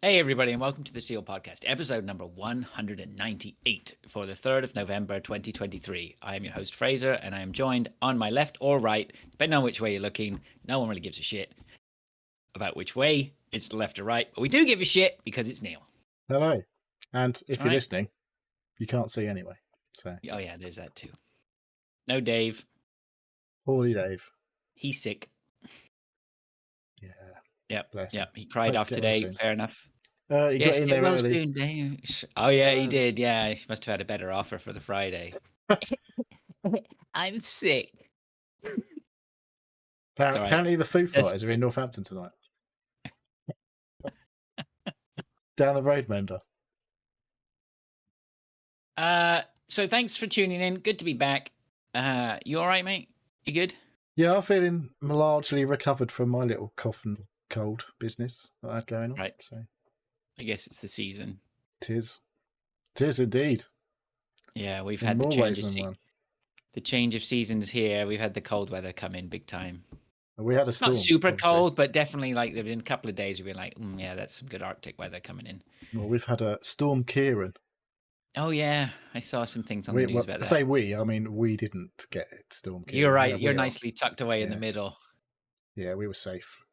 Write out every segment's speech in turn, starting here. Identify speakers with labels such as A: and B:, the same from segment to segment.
A: Hey, everybody, and welcome to the Seal Podcast, episode number 198 for the 3rd of November, 2023. I am your host, Fraser, and I am joined on my left or right, depending on which way you're looking. No one really gives a shit about which way it's the left or right, but we do give a shit because it's Neil.
B: Hello. And if
A: All
B: you're
A: right?
B: listening, you can't see anyway. So,
A: Oh, yeah, there's that too. No, Dave.
B: poorly Dave.
A: He's sick.
B: Yeah,
A: Yep,
B: bless him.
A: yep. He cried
B: Hope
A: off
B: you get well
A: today.
B: soon.
A: Fair enough.
B: You got
A: Yes,
B: in
A: get
B: there
A: well
B: early.
A: soon, Dave. Oh, yeah, he did. Yeah, he must have had a better offer for the Friday. I'm sick.
B: Apparently, the Foo Fighters are in Northampton tonight. Down the road, Mender.
A: So thanks for tuning in. Good to be back. You all right, mate? You good?
B: Yeah, I'm feeling largely recovered from my little cough and cold business that I had going on.
A: Right.
B: So,
A: I guess it's the season.
B: tis indeed.
A: Yeah, we've
B: In
A: had the
B: more
A: change
B: ways
A: of
B: than one.
A: the change of seasons here. We've had the cold weather come in big time.
B: We had a storm.
A: Not super
B: obviously.
A: cold, but definitely like there've been a couple of days we've been like, yeah, that's some good Arctic weather coming in.
B: Well, we've had a Storm Kieran.
A: Oh yeah, I saw some things on the news about that.
B: Say we, I mean we didn't get it, Storm Kieran.
A: You're right.
B: Yeah,
A: You're nicely tucked away in the
B: Yeah.
A: middle.
B: Yeah, we were safe.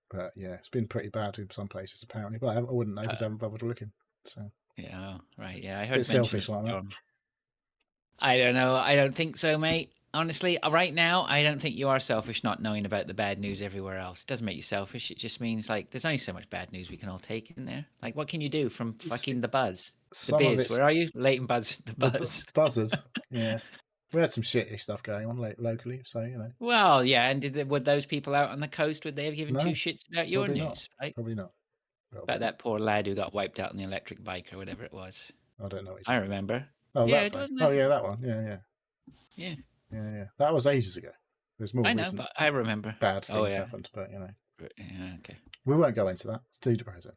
B: But yeah, it's been pretty bad in some places apparently. But I wouldn't know because I haven't bothered looking. So
A: Yeah, right. Yeah, I heard
B: bit
A: mention of
B: selfish
A: the
B: like that.
A: storm. I don't know. I don't think so, mate. Honestly, right now, I don't think you are selfish not knowing about the bad news everywhere else. It doesn't make you selfish. It just means like there's only so much bad news we can all take in there. Like, what can you do from fucking the buzz? The
B: Some of
A: biz.
B: it's
A: Where are you? Leighton Buzz. The buzz.
B: buzzard. Yeah, we had some shitty stuff going on locally, so you know.
A: Well, yeah. And would those people out on the coast, would they have given
B: No,
A: two shits about your
B: probably
A: news,
B: not.
A: right?
B: Probably not.
A: About that poor lad who got wiped out on the electric bike or whatever it was.
B: I don't know. What
A: I remember.
B: Oh,
A: Yeah,
B: that
A: it
B: thing.
A: wasn't.
B: Oh, yeah, that one. Yeah.
A: Yeah.
B: That was ages ago. There's more
A: I know,
B: recent
A: but I remember.
B: bad
A: Oh,
B: things
A: yeah.
B: happened, but you know.
A: Yeah, okay.
B: We won't go into that. It's too depressing.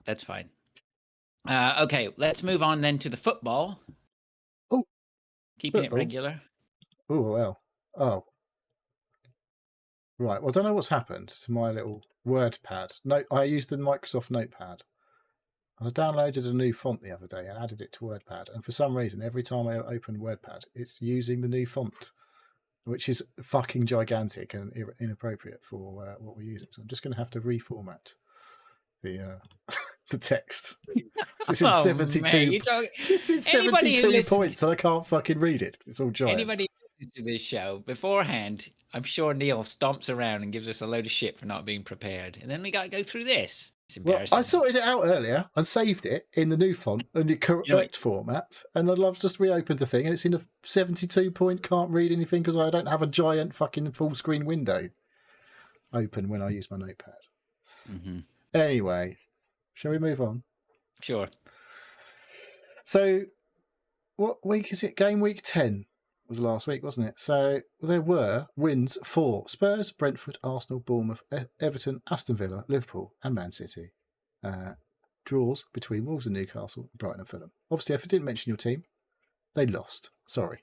A: That's fine. Okay, let's move on then to the football.
B: Oh,
A: keeping it regular.
B: Oh well. Oh, right. Well, I don't know what's happened to my little WordPad. No, I used the Microsoft Notepad. I downloaded a new font the other day and added it to WordPad. And for some reason, every time I open WordPad, it's using the new font, which is fucking gigantic and inappropriate for what we're using. So I'm just going to have to reformat the the text. It's in 72. It's in 72 points, and I can't fucking read it. It's all giant.
A: Anybody who listens to this show beforehand, I'm sure Neil stomps around and gives us a load of shit for not being prepared, and then we got to go through this.
B: Well, I sorted it out earlier and saved it in the new font and the correct format, and I've just reopened the thing, and it's in a 72 point. Can't read anything because I don't have a giant fucking full screen window open when I use my Notepad.
A: Mm-hmm.
B: Anyway, shall we move on?
A: Sure.
B: So, what week is it? Game week 10 was last week, wasn't it? So there were wins for Spurs, Brentford, Arsenal, Bournemouth, Everton, Aston Villa, Liverpool, and Man City. Draws between Wolves and Newcastle, Brighton and Fulham. Obviously, if I didn't mention your team, they lost. Sorry.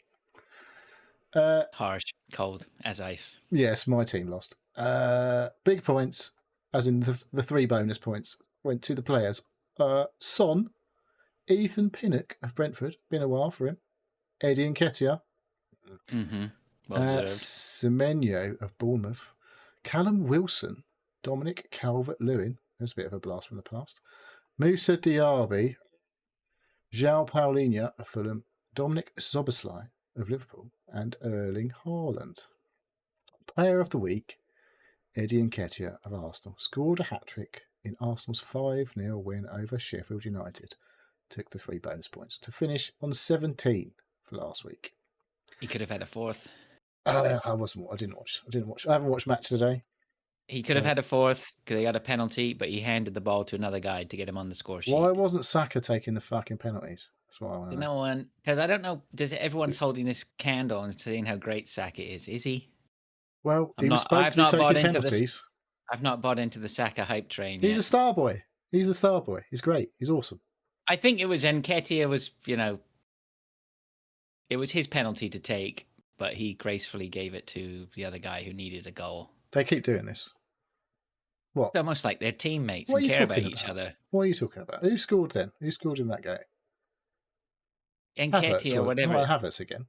A: Harsh, cold as ice.
B: Yes, my team lost. Big points, as in the 3 bonus points, went to the players. Son, Ethan Pinnock of Brentford, been a while for him. Eddie Nketiah.
A: Mm-hmm. Well
B: Semenyo of Bournemouth. Callum Wilson, Dominic Calvert-Lewin. There's a bit of a blast from the past. Moussa Diaby, João Paulinho of Fulham, Dominic Szoboszlai of Liverpool, and Erling Haaland. Player of the week, Eddie Nketiah of Arsenal. Scored a hat-trick in Arsenal's 5-0 win over Sheffield United. Took the 3 bonus points to finish on 17 for last week.
A: He could have had a 4th.
B: I didn't watch. I haven't watched match today.
A: He could have had a 4th because he got a penalty, but he handed the ball to another guy to get him on the score sheet.
B: Why wasn't Saka taking the fucking penalties? That's what I want to know.
A: No one, because I don't know. Everyone's holding this candle and saying how great Saka is? Is he?
B: Well, he was supposed to be taking penalties.
A: I've not bought into the Saka hype train.
B: He's a star boy. He's the star boy. He's great. He's awesome.
A: I think it was Nketiah was, it was his penalty to take, but he gracefully gave it to the other guy who needed a goal.
B: They keep doing this. What?
A: It's almost like they're teammates
B: What
A: and
B: are you
A: care about
B: talking
A: each
B: about?
A: other.
B: What are you talking about? Who scored then? Who scored in that game? Havertz.
A: Nketiah or whatever.
B: Havertz again.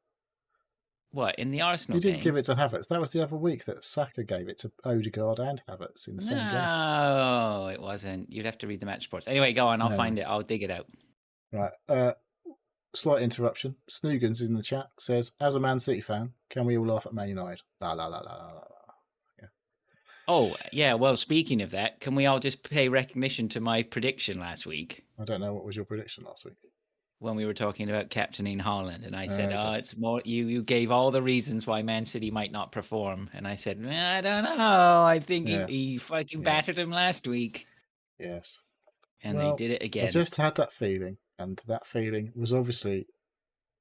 A: What, in the Arsenal
B: You didn't
A: game?
B: give it to Havertz. That was the other week that Saka gave it to Odegaard and Havertz in the same game.
A: No, it wasn't. You'd have to read the match reports. Anyway, go on. I'll
B: No.
A: find it. I'll dig it out.
B: Right. Slight interruption. Snoogans in the chat says, as a Man City fan, can we all laugh at Man United? La la la la la la.
A: Oh, yeah. Well, speaking of that, can we all just pay recognition to my prediction last week
B: I don't know, what was your prediction last week?
A: when we were talking about captaining Haaland? And I said,
B: okay.
A: it's more, you gave all the reasons why Man City might not perform. And I said, I don't know. I think
B: Yeah.
A: he fucking
B: Yeah.
A: battered him last week.
B: Yes.
A: And
B: Well,
A: they did it again.
B: I just had that feeling, and that feeling was obviously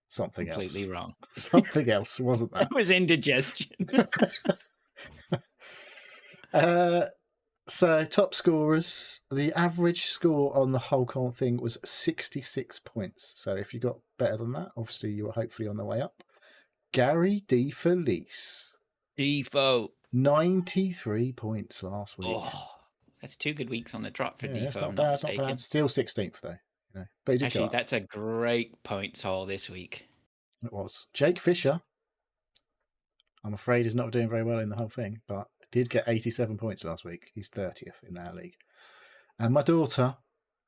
B: something
A: completely
B: else.
A: wrong.
B: Something else, wasn't that?
A: That was indigestion.
B: So, top scorers. The average score on the whole thing was 66 points. So, if you got better than that, obviously you were hopefully on the way up. Gary De Felice.
A: Defoe.
B: 93 points last week.
A: Oh, that's 2 good weeks on the trot for
B: Yeah,
A: Defoe.
B: it's
A: I'm
B: not
A: not
B: bad,
A: mistaken.
B: not bad. Still 16th though. You know, but he did go
A: Actually,
B: up.
A: that's a great points haul this week.
B: It was. Jake Fisher, I'm afraid, is not doing very well in the whole thing, but did get 87 points last week. He's 30th in our league. And my daughter,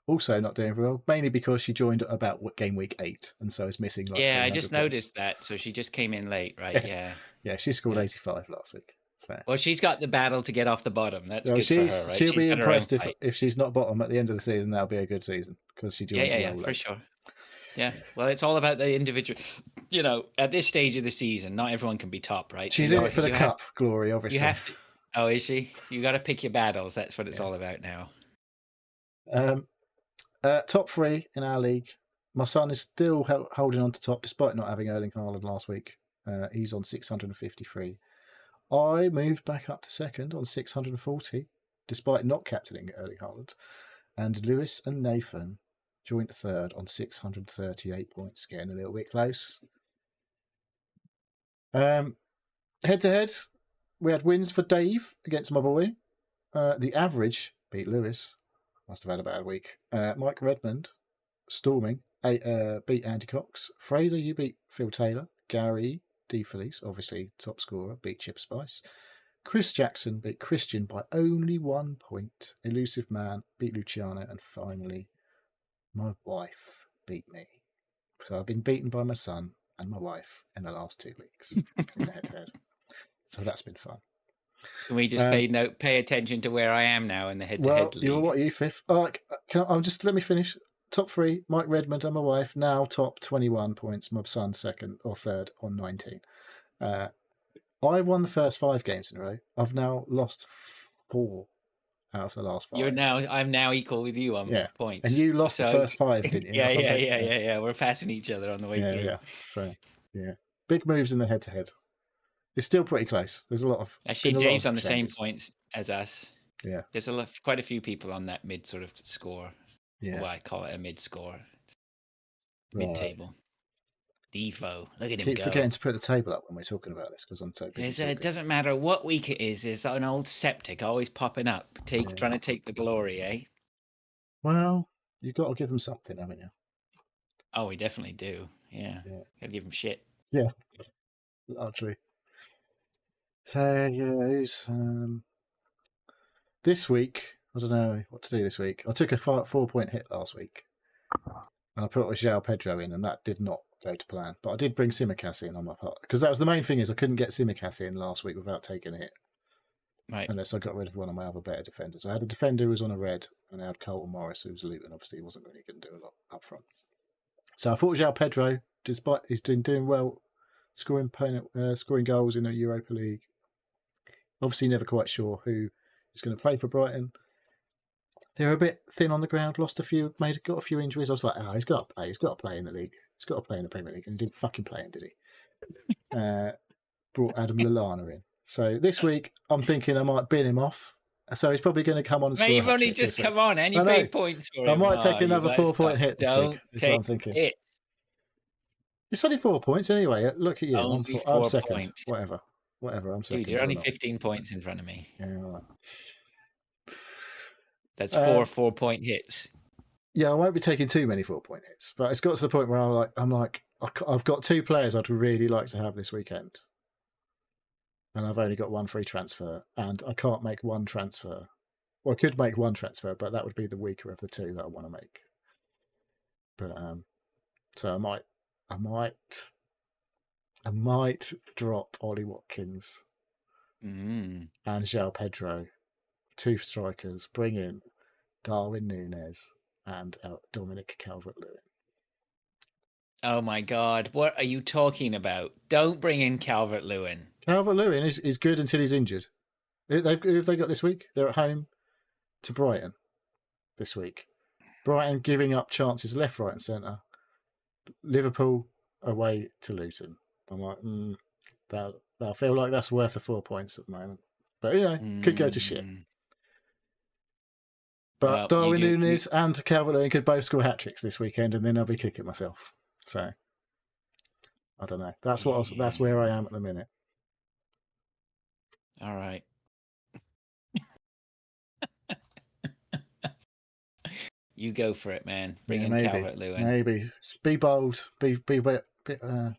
B: also not doing very well, mainly because she joined about game week 8 and so is missing like
A: Yeah, I
B: 300
A: just
B: points.
A: noticed that. So she just came in late, right? Yeah.
B: Yeah, she scored 85 last week. So.
A: Well, she's got the battle to get off the bottom. That's good for her, right?
B: She'll be
A: got her own
B: impressed
A: fight.
B: if she's not bottom at the end of the season. That'll be a good season because she joined
A: Yeah,
B: well
A: for
B: late.
A: sure. Yeah, well, it's all about the individual. You know, at this stage of the season, not everyone can be top, right?
B: She's in it for the cup, Glory, obviously.
A: You have to. Oh, is she? You got to pick your battles. That's what it's all about now.
B: Top 3 in our league. My son is still holding on to top despite not having Erling Haaland last week. He's on 653. I moved back up to second on 640 despite not captaining Erling Haaland. And Lewis and Nathan joint third on 638 points, getting a little bit close. Head-to-head, we had wins for Dave against my boy. The average beat Lewis. Must have had a bad week. Mike Redmond, storming, beat Andy Cox. Fraser, you beat Phil Taylor. Gary De Felice, obviously top scorer, beat Chip Spice. Chris Jackson beat Christian by only 1 point. Elusive Man beat Luciano. And finally, my wife beat me. So I've been beaten by my son and my wife in the last 2 weeks in the head-to-head. So that's been fun.
A: Can we just pay attention to where I am now in the head-to-head league?
B: What are you, fifth? Let me finish. Top 3, Mike Redmond and my wife, now top 21 points. My son second or third on 19. I won the first 5 games in a row. I've now lost 4 out of the last 5.
A: I'm now equal with you on points.
B: And you lost the first 5, didn't you?
A: Yeah. We're passing each other on the way through.
B: Yeah. So, big moves in the head-to-head. It's still pretty close. There's a lot of
A: Dave's on the same points as us.
B: Yeah,
A: there's quite a few people on that mid sort of score.
B: Yeah,
A: well, I call it a mid score, mid-table. Defoe, look at him go.
B: Keep forgetting to put the table up when we're talking about this because I'm so busy.
A: It doesn't matter what week it is. There's an old septic always popping up, trying to take the glory, eh?
B: Well, you've got to give them something, haven't you?
A: Oh, we definitely do. Yeah. Gotta give them shit.
B: Yeah, largely. So who's this week? I don't know what to do this week. I took a 4-point hit last week, and I put João Pedro in, and that did not go to plan. But I did bring Tsimikas in on my part because that was the main thing. Is I couldn't get Tsimikas in last week without taking a hit,
A: right?
B: Unless I got rid of one of my other better defenders. I had a defender who was on a red, and I had Colton Morris who was a Luton. Obviously, he wasn't really going to do a lot up front. So I thought João Pedro, despite he's been doing well, scoring goals in the Europa League. Obviously, never quite sure who is going to play for Brighton. They're a bit thin on the ground. Got a few injuries. I was like, he's got to play. He's got to play in the league. He's got to play in the Premier League, and he didn't fucking play in, did he? Brought Adam Lallana in. So this week, I'm thinking I might bin him off. So he's probably going to come on and score.
A: You've only just come on, and you paid points for him.
B: I might take another 4-point hit this week. That's what I'm thinking. It's only 4 points anyway. Look at you. I'm second. Points. Whatever. I'm second.
A: Dude, you're only 15 points in front of me.
B: Yeah, all right.
A: That's 4-point hits.
B: Yeah, I won't be taking too many 4-point hits, but it's got to the point where I've got 2 players I'd really like to have this weekend, and I've only got 1 free transfer, and I can't make 1 transfer. Well, I could make 1 transfer, but that would be the weaker of the 2 that I want to make. But so I might drop Ollie Watkins and João Pedro, 2 strikers, bring in Darwin Núñez and Dominic Calvert-Lewin.
A: Oh my God, what are you talking about? Don't bring in Calvert-Lewin.
B: Calvert-Lewin is good until he's injured. Who have they got this week? They're at home to Brighton this week. Brighton giving up chances left, right and centre. Liverpool away to Luton. I'm like, I feel like that's worth the 4 points at the moment. But, could go to shit. But Darwin Núñez and Calvert-Lewin could both score hat-tricks this weekend, and then I'll be kicking myself. So, I don't know. That's that's where I am at the minute.
A: All right. You go for it, man. Bring in Calvert-Lewin.
B: Maybe. Be bold. Be a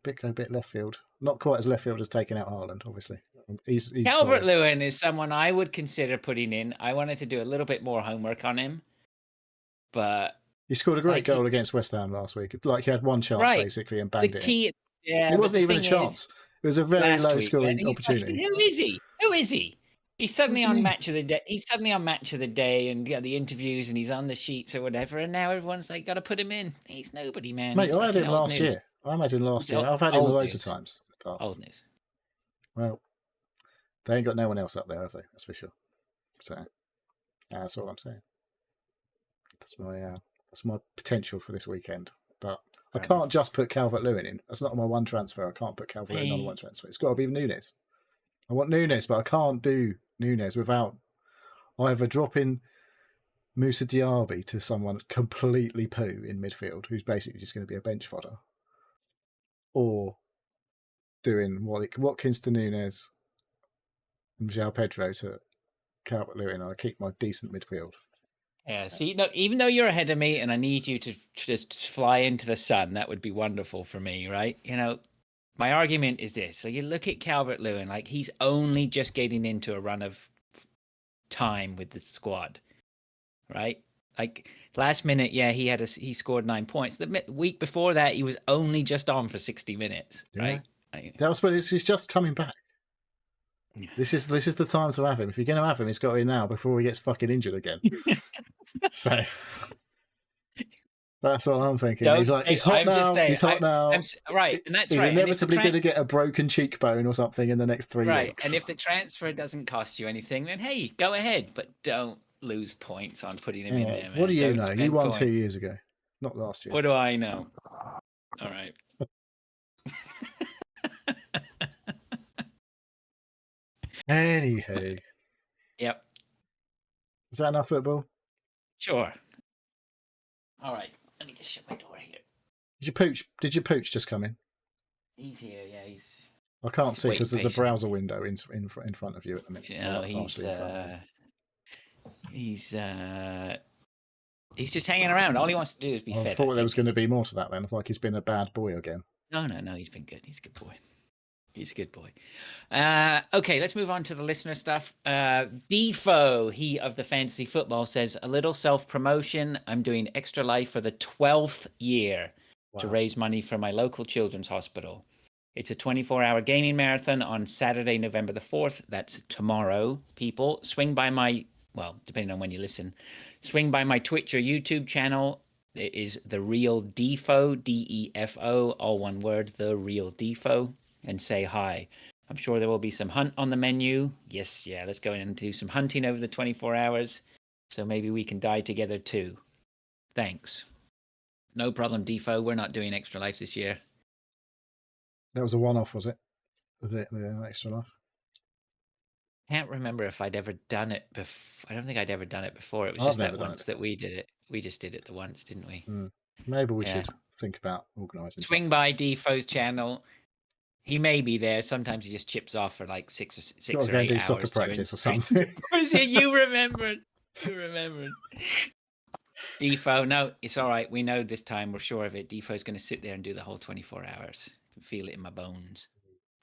B: bit left field. Not quite as left field as taking out Haaland, obviously. He's
A: Calvert-Lewin is someone I would consider putting in. I wanted to do a little bit more homework on him, but
B: he scored a great goal against West Ham last week. Like he had 1 chance basically and banged it in.
A: Yeah,
B: it wasn't even a chance. It was a very low scoring opportunity.
A: Who is he? He's suddenly on Match of the Day. He's suddenly on Match of the Day and the interviews, and he's on the sheets or whatever. And now everyone's like, got to put him in. He's nobody, man.
B: Mate, I had him last year. I had him last year. I've had him loads of times in the past.
A: Old news.
B: Well, they ain't got no one else up there, have they? That's for sure. So that's all I'm saying. That's my potential for this weekend. But I can't just put Calvert-Lewin in. That's not my 1 transfer. I can't put Calvert-Lewin on 1 transfer. It's got to be Núñez. I want Núñez, but I can't do Núñez without either dropping Moussa Diaby to someone completely poo in midfield, who's basically just going to be a bench fodder, or doing Watkins to Núñez and João Pedro to Calvert-Lewin, and I keep my decent midfield.
A: Yeah, see, even though you're ahead of me and I need you to just fly into the sun, that would be wonderful for me, right? My argument is this. So you look at Calvert-Lewin, like he's only just getting into a run of time with the squad, right? Like last minute, he scored 9 points. The week before that, he was only just on for 60 minutes, right?
B: That was, but he's just coming back. This is the time to have him. If you're going to have him, he's got to be now before he gets fucking injured again. So that's what I'm thinking. He's hot now. He's hot now.
A: Right, and that's
B: he's
A: right.
B: He's inevitably going to get a broken cheekbone or something in the next 3 weeks.
A: Right, and if the transfer doesn't cost you anything, then hey, go ahead, but don't lose points on putting him in there. Man.
B: What do you know? You won 2 years ago, not last year.
A: What do I know? All right.
B: Anywho.
A: Yep.
B: Is that enough football?
A: Sure. All right. Let me just shut my door here.
B: Did your pooch just come in?
A: He's here. Yeah,
B: I can't see because there's a browser window in front of you at the minute.
A: He's just hanging around. All he wants to do is be fed.
B: I thought there was going to be more to that then. Like he's been a bad boy again.
A: No. He's been good. He's a good boy. Okay, let's move on to the listener stuff. Defo, he of the fantasy football, says a little self-promotion. I'm doing Extra Life for the 12th year to raise money for my local children's hospital. It's a 24-hour gaming marathon on Saturday, November the 4th. That's tomorrow, people. Swing by my, depending on when you listen, swing by my Twitch or YouTube channel. It is The Real Defo, D-E-F-O, all one word, The Real Defo. And say hi. I'm sure there will be some hunt on the menu. Yes, let's go in and do some hunting over the 24 hours. So maybe we can die together too. Thanks. No problem, Defo. We're not doing Extra Life this year.
B: That was a one-off, was it? The Extra Life?
A: Can't remember if I'd ever done it before. I don't think I'd ever done it before. It was just that once that we did it. We just did it the once, didn't we?
B: Maybe we should think about organising.
A: Swing by Defoe's channel. He may be there. Sometimes he just chips off for like 6 or 8 hours.
B: Do soccer practice or something.
A: You remembered. You remembered. Defo, no, it's all right. We know this time. We're sure of it. Defo's going to sit there and do the whole 24 hours. I can feel it in my bones.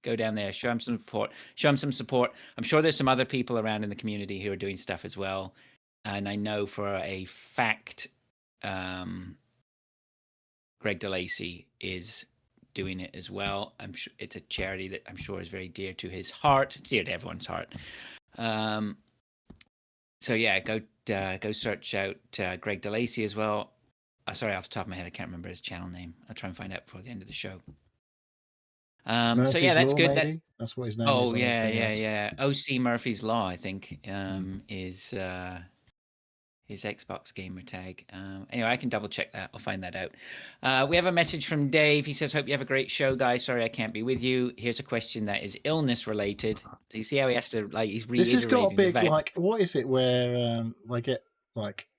A: Go down there, show him some support. Show him some support. I'm sure there's some other people around in the community who are doing stuff as well. And I know for a fact, Greg DeLacy is doing it as well. I'm sure it's a charity that I'm sure is very dear to his heart. It's dear to everyone's heart. So yeah, go search out Greg DeLacy as well. Sorry, off the top of my head, I can't remember his channel name. I'll try and find out before the end of the show. So yeah, that's
B: Law,
A: good.
B: Maybe? That's what his name is.
A: Oh yeah. OC Murphy's Law, I think, is his Xbox gamer tag. Anyway, I can double check that. I'll find that out. We have a message from Dave. He says, "Hope you have a great show, guys. Sorry I can't be with you. Here's a question that is illness related." So you see how he has to he's reiterating.
B: This has got a big what is it where they get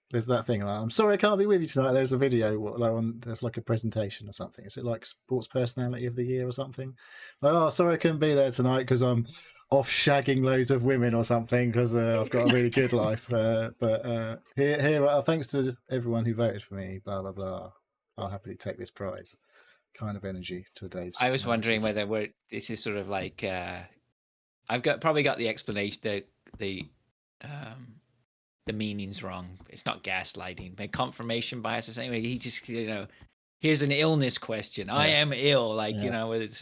B: there's that thing I'm sorry I can't be with you tonight. There's a video there's like a presentation or something. Is it like Sports Personality of the Year or something? Oh, sorry I couldn't be there tonight because I'm off shagging loads of women or something because I've got a really good life. But here, thanks to everyone who voted for me. Blah blah blah. I'll happily take this prize. Kind of energy to Dave's.
A: I was wondering whether this is sort of like I've probably got the explanation the meaning's wrong. It's not gaslighting, but confirmation bias or something. He just here's an illness question. Yeah. I am ill, whether it's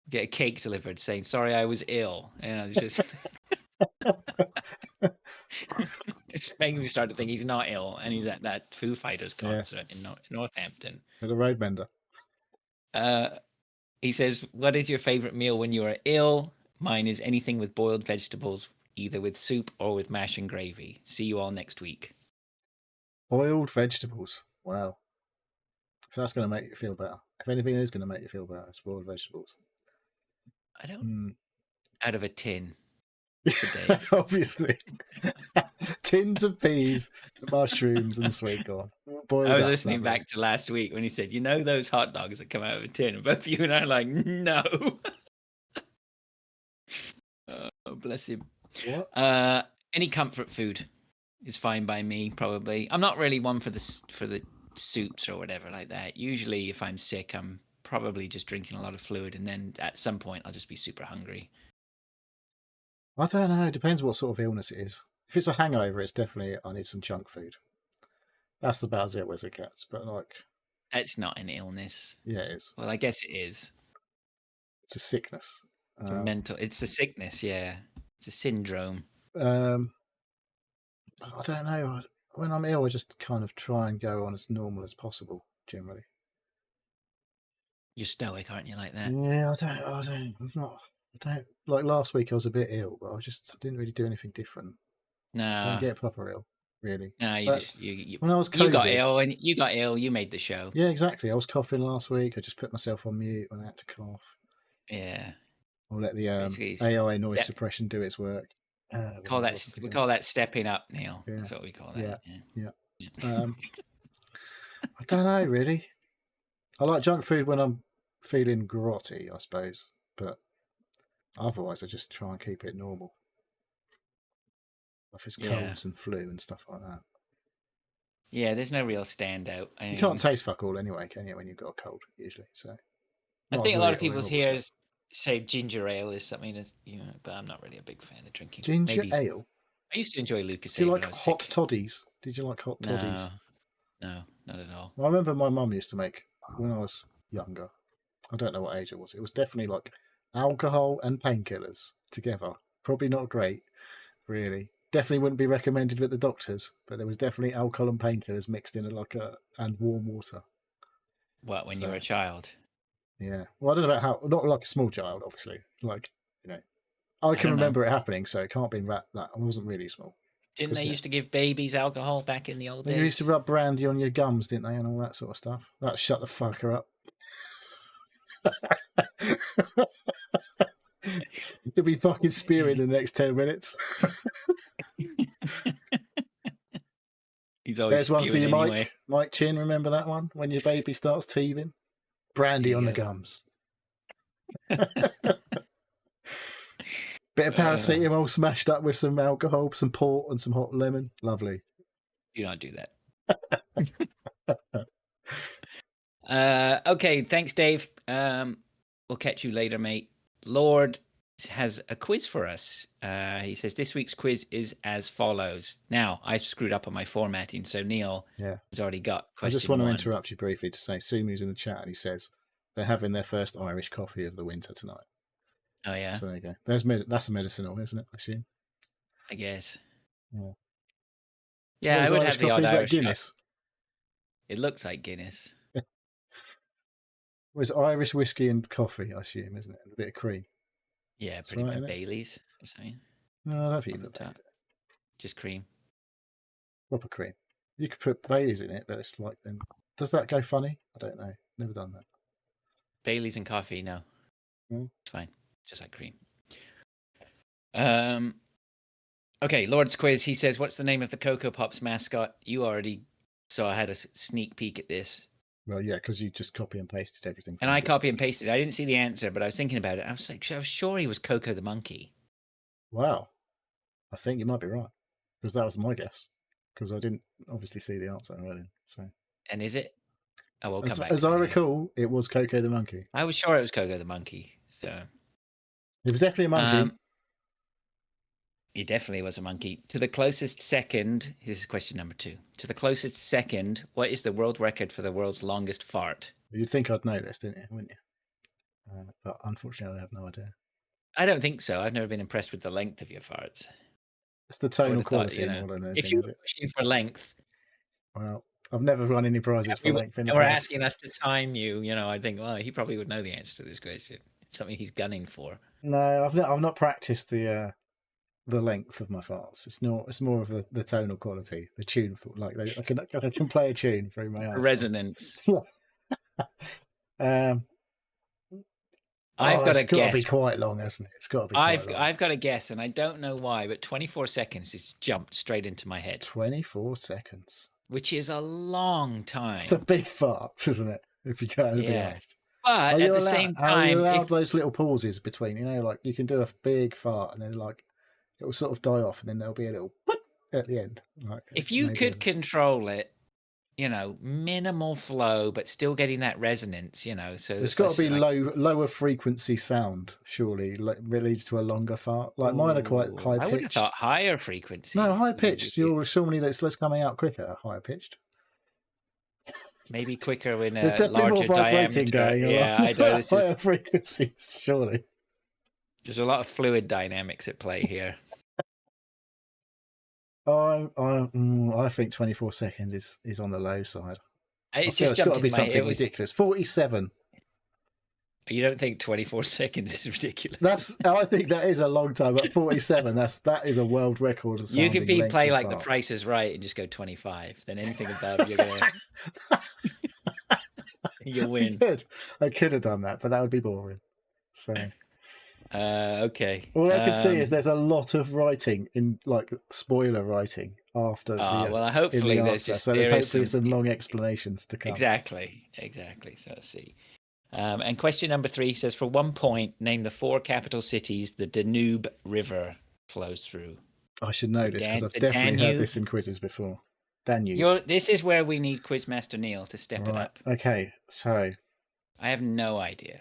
A: get a cake delivered saying sorry I was ill. It's just it's making me start to think he's not ill and he's at that Foo Fighters concert in Northampton.
B: The Roadbender.
A: He says, "What is your favorite meal when you are ill? Mine is anything with boiled vegetables, either with soup or with mash and gravy. See you all next week."
B: Boiled vegetables. Wow. So that's going to make you feel better. If anything is going to make you feel better, it's boiled vegetables.
A: I don't. Out of a tin.
B: Obviously. Tins of peas, mushrooms, and sweet corn.
A: I was listening back to last week when he said, those hot dogs that come out of a tin. And both you and I are like, no. Oh, bless him.
B: What?
A: Any comfort food is fine by me, probably. I'm not really one for the soups or whatever like that. Usually, if I'm sick, I'm probably just drinking a lot of fluid, and then at some point, I'll just be super hungry.
B: I don't know. It depends what sort of illness it is. If it's a hangover, it's definitely I need some junk food. That's about as it gets. But
A: it's not an illness.
B: Yeah, it is.
A: Well, I guess it is.
B: It's a sickness.
A: It's It's a sickness. Yeah, it's a syndrome.
B: I don't know. When I'm ill, I just kind of try and go on as normal as possible. Generally.
A: You're stoic, aren't you? Like that?
B: Yeah, I don't like last week. I was a bit ill, but I didn't really do anything different.
A: No,
B: I don't get proper ill, really.
A: No,
B: when I was COVID,
A: you got ill. You made the show.
B: Yeah, exactly. I was coughing last week. I just put myself on mute when I had to cough.
A: Yeah.
B: I'll let the AI noise suppression do its work.
A: We call that stepping up, Neil. Yeah. That's what we call that.
B: Yeah. I don't know, really. I like junk food when I'm feeling grotty, I suppose, but otherwise I just try and keep it normal. If it's colds and flu and stuff like that.
A: Yeah, there's no real standout.
B: You can't taste fuck all anyway, can you, when you've got a cold, usually? So
A: I think a lot of people here say ginger ale is something, but I'm not really a big fan of drinking
B: ginger ale.
A: I used to enjoy Lucas.
B: Do you like hot toddies? Did you like hot toddies?
A: No, not at all.
B: Well, I remember my mum used to make when I was younger. I don't know what age it was. It was definitely like alcohol and painkillers together. Probably not great, really. Definitely wouldn't be recommended with the doctors, but there was definitely alcohol and painkillers mixed in and warm water.
A: What, when you were a child?
B: Yeah. Well, I don't know about not like a small child, obviously. I can remember it happening, so it can't have been that. I wasn't really small.
A: Didn't they used to give babies alcohol back in the old days?
B: They used to rub brandy on your gums, didn't they, and all that sort of stuff. That shut the fucker up. You'll be fucking spewing in the next 10 minutes.
A: He's always.
B: There's one for you,
A: anyway.
B: Mike Chin. Remember that one when your baby starts teething? Brandy on the gums. Bit of paracetamol smashed up with some alcohol, some port, and some hot lemon. Lovely.
A: Do not do that. Okay, thanks, Dave. We'll catch you later, mate. Lord has a quiz for us. He says this week's quiz is as follows. Now, I screwed up on my formatting, so Neil has already got question
B: I just want to
A: one.
B: interrupt you briefly to say Sumu's in the chat and he says they're having their first Irish coffee of the winter tonight.
A: Oh, yeah?
B: So there you go. That's a medicinal, isn't it? I assume.
A: I guess.
B: Yeah.
A: Yeah, I would
B: Irish
A: have the
B: coffee?
A: odd
B: Is that
A: Irish
B: Guinness?
A: It looks like Guinness.
B: Well, it's Irish whiskey and coffee, I assume, isn't it? And a bit of cream.
A: Yeah, pretty
B: right,
A: much. Baileys or something.
B: No, I don't think
A: On
B: you
A: the
B: put
A: top. Just cream.
B: proper cream. You could put Baileys in it, but it's like then. Does that go funny? I don't know. Never done that.
A: Baileys and coffee, no.
B: Mm.
A: It's fine. Just like cream. Okay, Lord's quiz. He says, what's the name of the Cocoa Pops mascot? You already saw I had a sneak peek at this.
B: Well, yeah, because you just copy and pasted everything.
A: And I copy and pasted. I didn't see the answer, but I was thinking about it. I was sure he was Coco the monkey.
B: Wow. I think you might be right. Because that was my guess. Because I didn't obviously see the answer already. So.
A: And is it? Oh, we'll come back.
B: As I recall, it was Coco the monkey.
A: I was sure it was Coco the monkey. So
B: it was definitely a monkey.
A: He definitely was a monkey. To the closest second, this is question number 2. To the closest second, what is the world record for the world's longest fart?
B: You'd think I'd know this, didn't you? Wouldn't you? But unfortunately, I have no idea.
A: I don't think so. I've never been impressed with the length of your farts.
B: It's the tonal quality more than anything.
A: If you were pushing for length,
B: well, I've never won any prizes for length.
A: We're asking us to time you. I think, well, he probably would know the answer to this question. It's something he's gunning for.
B: No, I've not practiced the length of my farts. It's more of the tonal quality, the tune. Like I can play a tune through my eyes.
A: Resonance.
B: I've got to guess. It's got to be quite long, hasn't it? It's got to be quite long.
A: I've got a guess, and I don't know why, but 24 seconds just jumped straight into my head.
B: 24 seconds.
A: Which is a long time.
B: It's a big fart, isn't it? If you go to be honest.
A: But at the same time,
B: are you allowed those little pauses between? Like you can do a big fart and then like it will sort of die off, and then there'll be a little at the end. Like,
A: if you could control it, minimal flow, but still getting that resonance, so
B: it's got to be lower frequency sound, surely, leads to a longer fart. Like mine are quite high pitched.
A: I would have thought higher frequency.
B: No, high pitched. You're surely that's less coming out quicker, higher pitched.
A: Maybe quicker when
B: there's definitely
A: larger
B: more vibrating
A: diameter.
B: going.
A: Yeah, I know. This
B: higher frequencies, surely.
A: There's a lot of fluid dynamics at play here.
B: I think 24 seconds is on the low side.
A: It's got to
B: be something ridiculous. 47.
A: You don't think 24 seconds is ridiculous?
B: I think that is a long time. But 47, that is a world record.
A: You could play like The Price is Right and just go 25. Then anything above, you'll win.
B: I could have done that, but that would be boring. So.
A: Okay.
B: All I can see is there's a lot of writing in like spoiler writing after.
A: Well, hopefully there's
B: hopefully some long explanations to come.
A: Exactly. So let's see. And question number 3 says, for 1 point, name the 4 capital cities the Danube River flows through.
B: I should know this because I've definitely heard this in quizzes before. Danube.
A: This is where we need Quizmaster Neil to step it up.
B: Okay, so
A: I have no idea.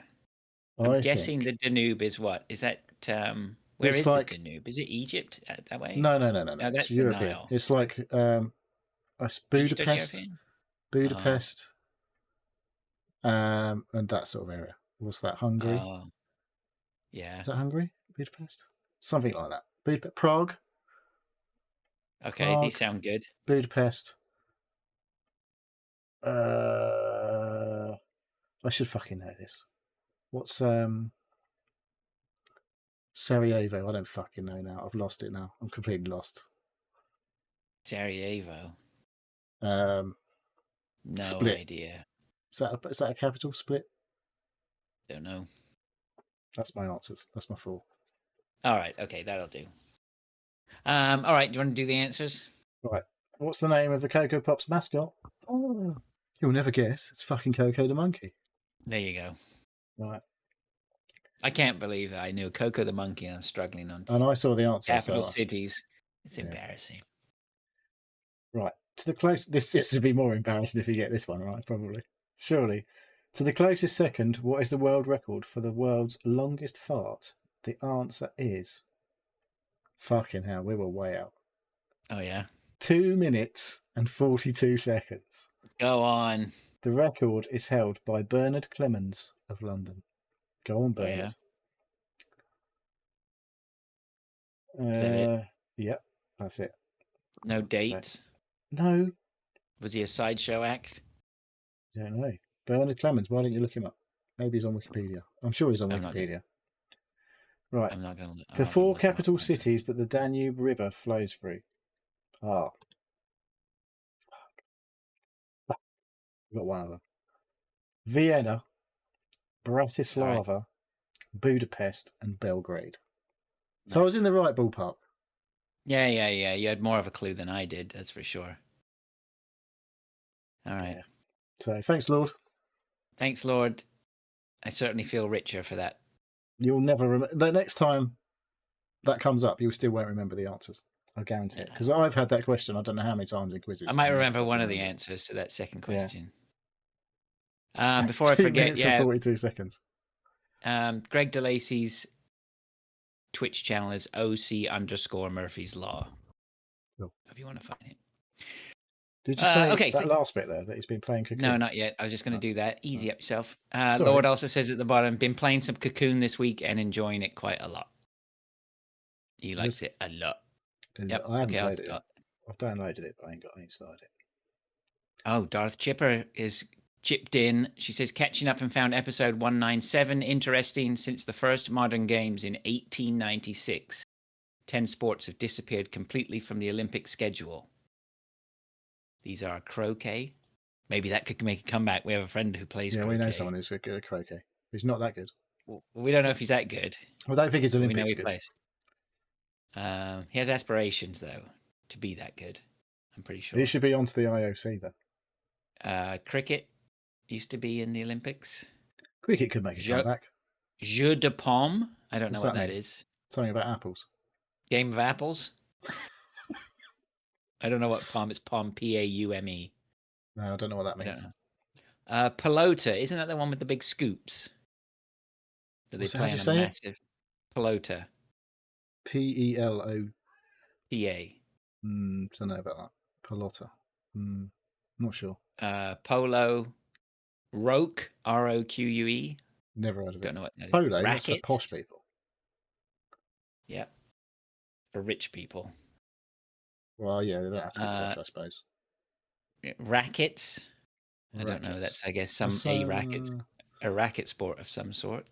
A: I'm guessing the Danube is what? Is that where is the Danube? Is it Egypt that way?
B: No.
A: That's
B: it's European.
A: the Nile.
B: It's like Budapest, and that sort of area. What's that? Hungary?
A: Yeah.
B: Is that Hungary? Budapest? Something like that. Prague.
A: Okay,
B: Prague,
A: these sound good.
B: Budapest. I should fucking know this. What's Sarajevo? I don't fucking know now. I've lost it now. I'm completely lost.
A: Sarajevo.
B: No
A: idea.
B: Is that a capital? Split?
A: Don't know.
B: That's my answers. That's my 4.
A: All right. Okay, that'll do. All right. Do you want to do the answers?
B: Right. What's the name of the Cocoa Pops mascot? Oh, you'll never guess. It's fucking Coco the monkey.
A: There you go.
B: Right.
A: I can't believe that I knew Coco the monkey and I'm struggling on
B: And I saw the answer.
A: capital
B: So
A: cities. It's
B: yeah.
A: embarrassing.
B: Right. To the close. This would be more embarrassing if you get this one right, probably. Surely. To the closest second, what is the world record for the world's longest fart? The answer is. Fucking hell, we were way out.
A: Oh, yeah.
B: 2 minutes and 42 seconds.
A: Go on.
B: The record is held by Bernard Clemens of London. Go on,
A: Oh, yeah.
B: Bernard.
A: Is that it?
B: Yep, that's it.
A: No dates?
B: No,
A: Was he a sideshow act?
B: I don't know. Bernard Clemens, why don't you look him up? Maybe he's on Wikipedia. I'm sure he's on Wikipedia. Right.
A: I'm not going to.
B: The 4 capital cities that the Danube River flows through are. I've got one of them. Vienna, Bratislava, Budapest, and Belgrade. Nice. So I was in the right ballpark.
A: Yeah. You had more of a clue than I did, that's for sure. All right.
B: Yeah. So thanks, Lord.
A: Thanks, Lord. I certainly feel richer for that.
B: You'll never remember. The next time that comes up, you still won't remember the answers. I guarantee it. Because I've had that question I don't know how many times in quizzes.
A: I might remember one of the answers to that second question.
B: Yeah.
A: Before I forget,
B: 2 minutes and 42 seconds.
A: Greg DeLacy's Twitch channel is OC_Murphy's Law.
B: Cool.
A: If you want to find it.
B: Did you say that last bit there that he's been playing Cocoon?
A: No, not yet. I was just going to do that. Easy up yourself. Lord also says at the bottom, been playing some Cocoon this week and enjoying it quite a lot. He likes it a lot.
B: Yep. I haven't played it yet. I've downloaded it, but I ain't started it.
A: Oh, Darth Chipper is chipped in. She says, catching up and found episode 197 interesting since the first modern games in 1896. 10 sports have disappeared completely from the Olympic schedule. These are croquet. Maybe that could make a comeback. We have a friend who plays croquet.
B: Yeah, we know someone who's good at croquet. He's not that good.
A: Well, we don't know if he's that good.
B: I don't think he's Olympics
A: we know
B: good.
A: Plays. He has aspirations, though, to be that good. I'm pretty sure.
B: He should be onto the IOC, though.
A: Cricket used to be in the Olympics.
B: Cricket could make a comeback.
A: Jeu de Paume. I don't know what that is.
B: Something about apples.
A: Game of apples? I don't know what Paume is. Paume, Paume.
B: No, I don't know what that means.
A: Pelota. Isn't that the one with the big scoops? That they play on a massive pelota.
B: Pelota.
A: Don't
B: know about that. Pelota. Not sure.
A: Polo. Roque. ROQUE.
B: Never heard of it.
A: Don't know what that is.
B: Polo. That's for posh people.
A: Yeah. For rich people.
B: Well, yeah, they don't have to be posh, I suppose.
A: Rackets. I don't know. That's, I guess, a racket sport of some sort.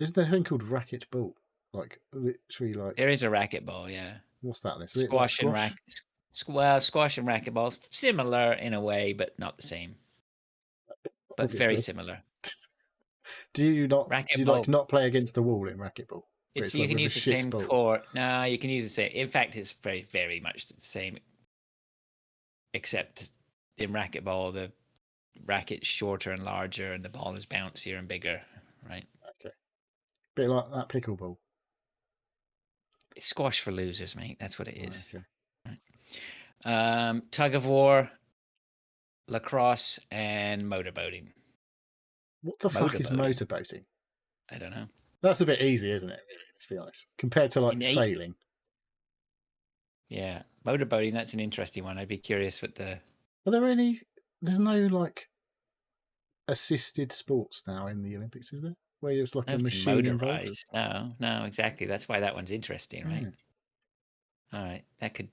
B: Isn't there a thing called racquetball? Like, literally, like...
A: There is a racquetball, yeah.
B: What's that?
A: Squash and racket. Well, squash and racquetball, similar in a way, but not the same. But obviously. Very similar.
B: Do you not play against the wall in racquetball?
A: It's you can use the same court. No, you can use the same. In fact, it's very, very much the same. Except in racquetball, the racket's shorter and larger, and the ball is bouncier and bigger, right?
B: Okay. Bit like that pickleball.
A: It's squash for losers, mate. That's what it is.
B: Okay.
A: Right. Tug of war, lacrosse, and motorboating.
B: What the fuck is motorboating?
A: I don't know.
B: That's a bit easy, isn't it? Let's be honest. Compared to like sailing.
A: Yeah. Motorboating, that's an interesting one. I'd be curious what the...
B: Are there any... There's no like assisted sports now in the Olympics, is there? Where it's like a machine involved?
A: No, exactly. That's why that one's interesting, right? All right. That could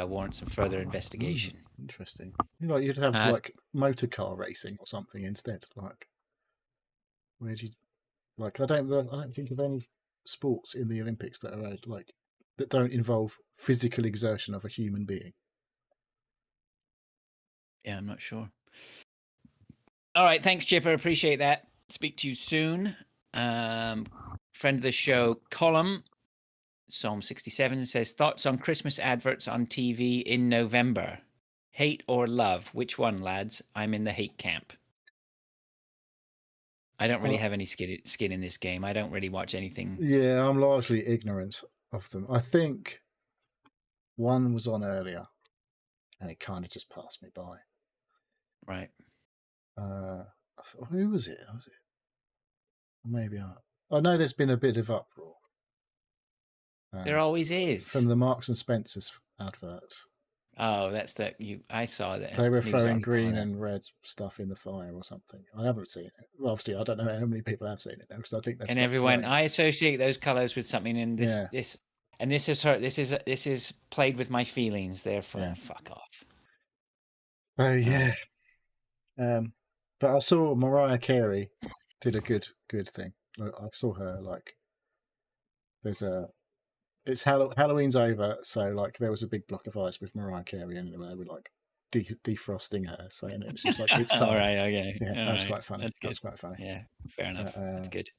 A: warrant some further investigation.
B: Interesting. You just have like motor car racing or something instead. Like, where do you like? I don't think of any sports in the Olympics that are like that don't involve physical exertion of a human being.
A: Yeah, I'm not sure. All right, thanks, Chipper. Appreciate that. Speak to you soon. Friend of the show, Column, Psalm 67 says, thoughts on Christmas adverts on TV in November. Hate or love? Which one, lads? I'm in the hate camp. I don't really have any skin in this game. I don't really watch anything.
B: Yeah, I'm largely ignorant of them. I think one was on earlier, and it kind of just passed me by.
A: Right.
B: I thought, who was it? Maybe I know there's been a bit of uproar.
A: There always is.
B: From the Marks and Spencer's adverts.
A: Oh, that's that I saw that.
B: They were throwing green and red stuff in the fire or something. I haven't seen it. Well, obviously, I don't know how many people have seen it now because I think that's.
A: And everyone, I associate those colors with something, and this is played with my feelings. Therefore, fuck off.
B: Oh yeah. But I saw Mariah Carey did a good thing. I saw her it's Halloween's over, so like there was a big block of ice with Mariah Carey and they were like defrosting her, saying it was just like it's time.
A: All right, okay.
B: Yeah, that's quite funny. That's quite funny.
A: Yeah, fair enough. That's good.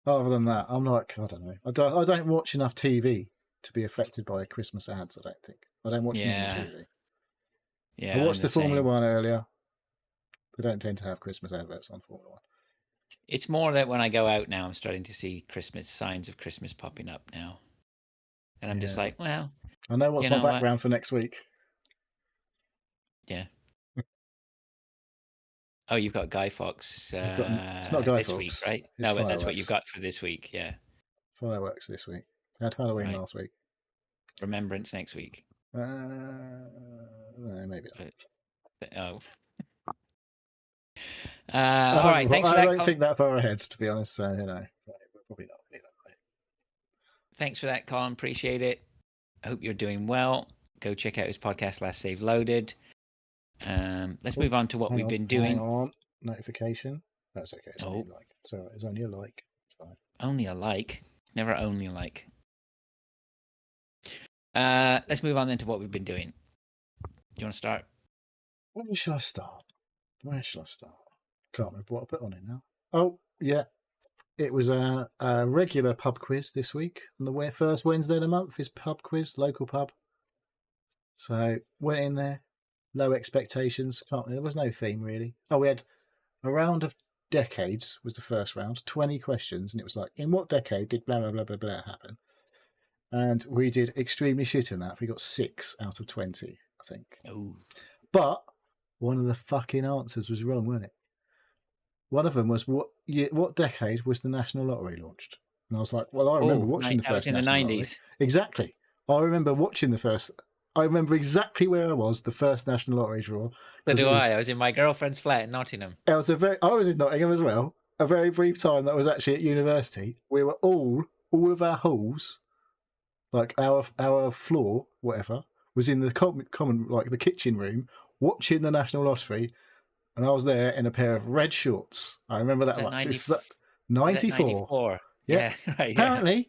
B: Other than that, I'm like, I don't know. I don't watch enough TV to be affected by Christmas ads. I don't think. I don't watch normal TV.
A: Yeah,
B: I watched the Formula One earlier. They don't tend to have Christmas adverts on Formula One.
A: It's more that when I go out now, I'm starting to see signs of Christmas popping up now. And I'm just like, well...
B: I know what's my background for next week.
A: Yeah. Oh, you've got Guy Fawkes
B: it's not Guy
A: this
B: Fawkes.
A: Week, right?
B: It's
A: no, but that's what you've got for this week, yeah.
B: Fireworks this week. I had Halloween last week.
A: Remembrance next week.
B: No, maybe not.
A: All right, thanks for that.
B: I don't think that far ahead, to be honest, so, probably not.
A: Thanks for that, Colin. Appreciate it. I hope you're doing well. Go check out his podcast, Last Save Loaded. Let's move on to what we've been doing.
B: Hang on. Notification. That's okay. It's only a like. It's all right. It's only a like. It's fine.
A: Only a like. Never only a like. Let's move on then to what we've been doing. Do you want to start?
B: Where shall I start? Can't remember what I put on it now. Oh, yeah. It was a regular pub quiz this week. On the first Wednesday of the month is pub quiz, local pub. So went in there, low expectations. There was no theme really. Oh, we had a round of decades was the first round, 20 questions, and it was like, in what decade did blah blah blah blah blah happen? And we did extremely shit in that. We got 6 out of 20, I think.
A: Oh.
B: But one of the fucking answers was wrong, wasn't it? One of them was what decade was the National Lottery launched? And I was like, well, I remember watching the first.
A: That was in the 90s.
B: Lottery. Exactly. I remember watching the first. I remember exactly where I was the first National Lottery draw.
A: So do I. I was in my girlfriend's flat in Nottingham.
B: I was in Nottingham as well. A very brief time that I was actually at university. We were all of our halls, like our floor, whatever, was in the common like the kitchen room, watching the National Lottery. And I was there in a pair of red shorts. I remember that much. 94.
A: Yeah, right.
B: Apparently,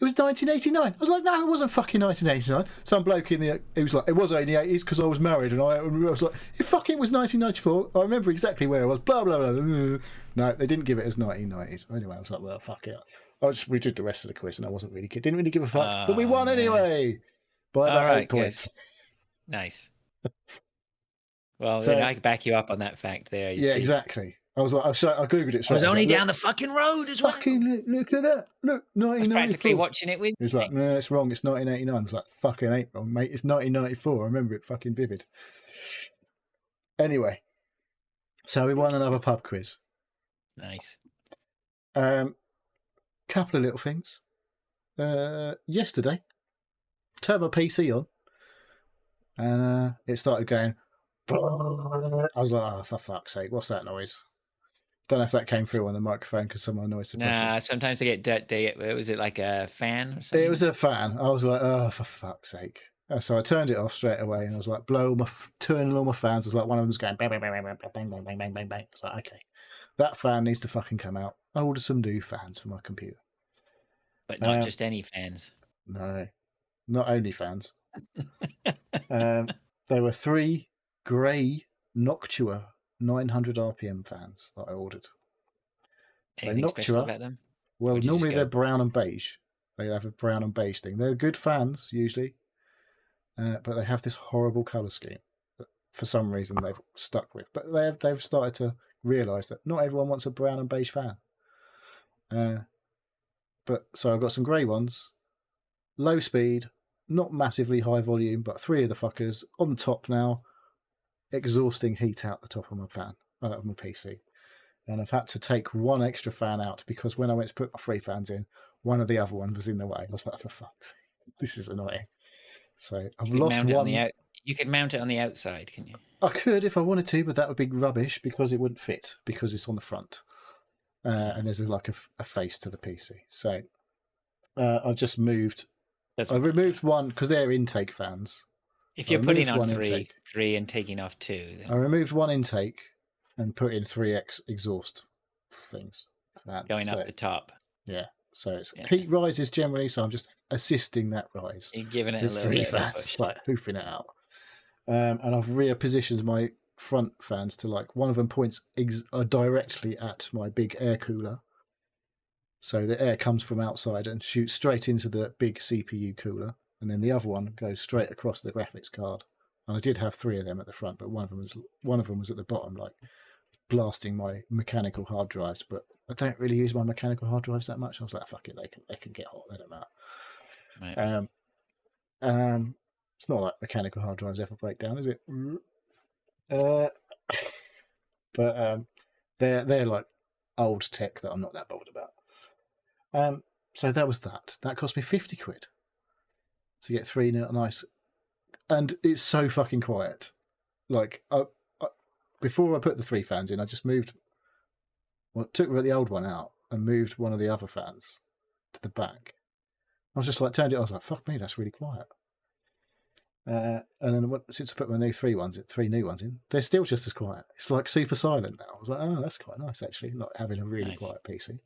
B: it was 1989. I was like, no, it wasn't fucking 1989. Some bloke it was like, it was only the 80s because I was married. And I was like, it fucking was 1994. I remember exactly where I was. Blah, blah, blah. No, they didn't give it as 1990s. Anyway, I was like, well, fuck it. We did the rest of the quiz and I didn't really give a fuck. But we won anyway. By about 8 points.
A: Nice. Well, then I can back you up on that fact there.
B: Yeah, exactly. I was like, I googled it.
A: I was only down the fucking road as well.
B: Fucking look at that! Look, 1994. I was
A: practically watching it with.
B: He was like, no, it's wrong. It's 1989. I was like, fucking ain't wrong, mate. It's 1994. I remember it fucking vivid. Anyway, so we won another pub quiz.
A: Nice.
B: Couple of little things. Yesterday, turned my PC on, and it started going. I was like, oh, for fuck's sake, what's that noise? Don't know if that came through on the microphone because someone noise suppression.
A: Nah, sometimes they get, was it like a fan or something?
B: It was a fan. I was like, oh, for fuck's sake. So I turned it off straight away and I was like, turning all my fans. I was like, one of them was going bang, bang, bang, bang, bang, bang, bang, bang, bang, bang, bang. I was like, okay, that fan needs to fucking come out. I ordered some new fans for my computer.
A: But not just any fans.
B: No, not only fans. There were 3 grey Noctua 900 RPM fans that I ordered.
A: Anything special about them?
B: Well, normally they're brown and beige. They have a brown and beige thing. They're good fans usually, but they have this horrible colour scheme that for some reason they've stuck with. But they've started to realised that not everyone wants a brown and beige fan. But so I've got some grey ones, low speed, not massively high volume, but 3 of the fuckers on top now, exhausting heat out the top of my fan, of my PC. And I've had to take one extra fan out because when I went to put my 3 fans in, one of the other ones was in the way. I was like, for fuck's sake, this is annoying. So I've lost one.
A: You could mount it on the outside, can you?
B: I could if I wanted to, but that would be rubbish because it wouldn't fit because it's on the front. And there's like a face to the PC. So I've just moved. I've removed one because they're intake fans.
A: If you're putting on three and taking off 2. Then...
B: I removed one intake and put in 3 exhaust things.
A: Going up the top.
B: Yeah. So it's heat rises generally, so I'm just assisting that rise.
A: You're giving it a little
B: 3
A: bit
B: fans,
A: of a push.
B: like hoofing it out. And I've repositioned my front fans to like one of them points directly at my big air cooler. So the air comes from outside and shoots straight into the big CPU cooler. And then the other one goes straight across the graphics card. And I did have 3 of them at the front, but one of them was at the bottom, like blasting my mechanical hard drives. But I don't really use my mechanical hard drives that much. I was like, fuck it, they can get hot. They don't matter. Right. It's not like mechanical hard drives ever break down, is it? But they're like old tech that I'm not that bothered about. So that was that. That cost me 50 quid to get 3 nice, and it's so fucking quiet. Like before I put the 3 fans in, I just took the old one out and moved one of the other fans to the back. I was just like turned it on. I was like, fuck me, that's really quiet. And then since I put my new 3 new ones in, they're still just as quiet. It's like super silent now. I was like, oh, that's quite nice actually, like having a really quiet PC.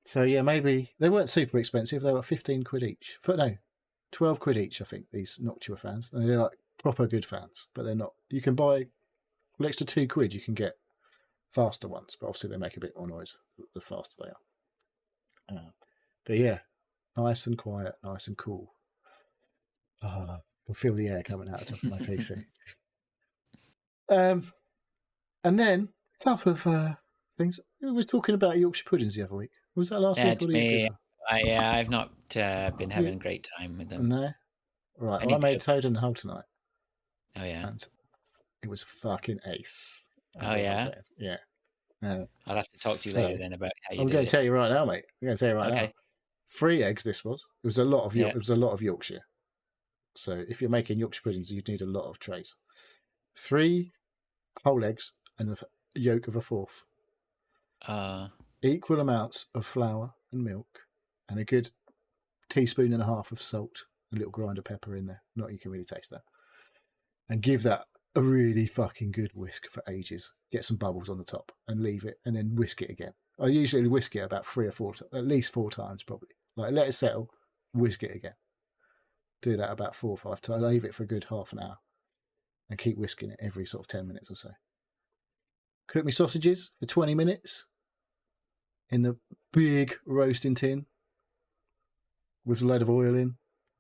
B: So yeah, maybe they weren't super expensive. They were 15 quid each. 12 quid each, I think, these Noctua fans. And they're like proper good fans, but they're not. You can buy an extra 2 quid, you can get faster ones, but obviously they make a bit more noise the faster they are. But yeah, nice and quiet, nice and cool. I can feel the air coming out the top of my PC. And then a couple of things. We were talking about Yorkshire puddings the other week. Was that last week?
A: It's me. I've not been having a great time with them.
B: No? Right. I made Toad and Hull tonight.
A: Oh, yeah.
B: And it was fucking ace.
A: Oh, yeah?
B: Yeah.
A: I'll have to talk to you later then about how you did it.
B: I'm going to tell you right now, mate. I'm going to tell you right now. 3 eggs this was. It was a lot of It was a lot of Yorkshire. So if you're making Yorkshire puddings, you'd need a lot of trays. 3 whole eggs and a yolk of a 4th. Equal amounts of flour and milk, and a good 1.5 teaspoons of salt, a little grinder pepper in there. Not you can really taste that. And give that a really fucking good whisk for ages. Get some bubbles on the top and leave it, and then whisk it again. I usually whisk it about 3 or 4, at least 4 times probably. Like let it settle, whisk it again. Do that about 4 or 5 times. Leave it for a good half an hour, and keep whisking it every sort of 10 minutes or so. Cook my sausages for 20 minutes in the big roasting tin with a load of oil in.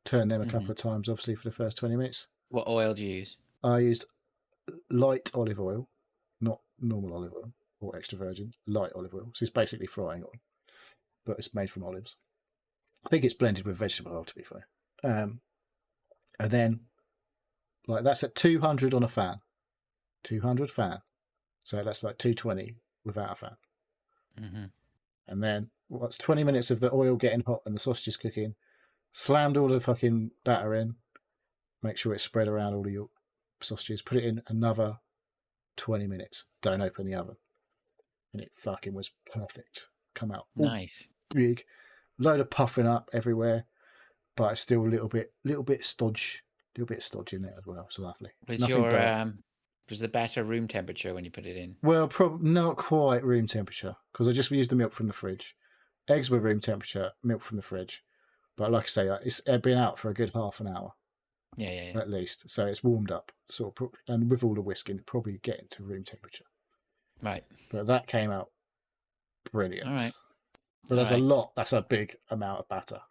B: Turn them a couple of times, obviously, for the first 20 minutes.
A: What oil do you use?
B: I used light olive oil, not normal olive oil or extra virgin, light olive oil. So it's basically frying oil, but it's made from olives. I think it's blended with vegetable oil, to be fair. And then, like, that's at 200 on a fan. 200 fan. So that's like 220 without a fan.
A: Mm-hmm.
B: And then, what's 20 minutes of the oil getting hot and the sausages cooking, slammed all the fucking batter in, make sure it's spread around all of your sausages, put it in another 20 minutes. Don't open the oven. And it fucking was perfect. Come out.
A: Nice.
B: Big. Load of puffing up everywhere, but it's still a little bit stodge. A little bit of stodge in there as well. It's lovely.
A: Was the batter room temperature when you put it in?
B: Well, probably not quite room temperature because I just used the milk from the fridge. Eggs were room temperature, milk from the fridge. But like I say, it's been out for a good half an hour.
A: Yeah.
B: At least. So it's warmed up. And with all the whisking, probably getting to room temperature.
A: Right.
B: But that came out brilliant.
A: All right.
B: But that's a lot. That's a big amount of batter.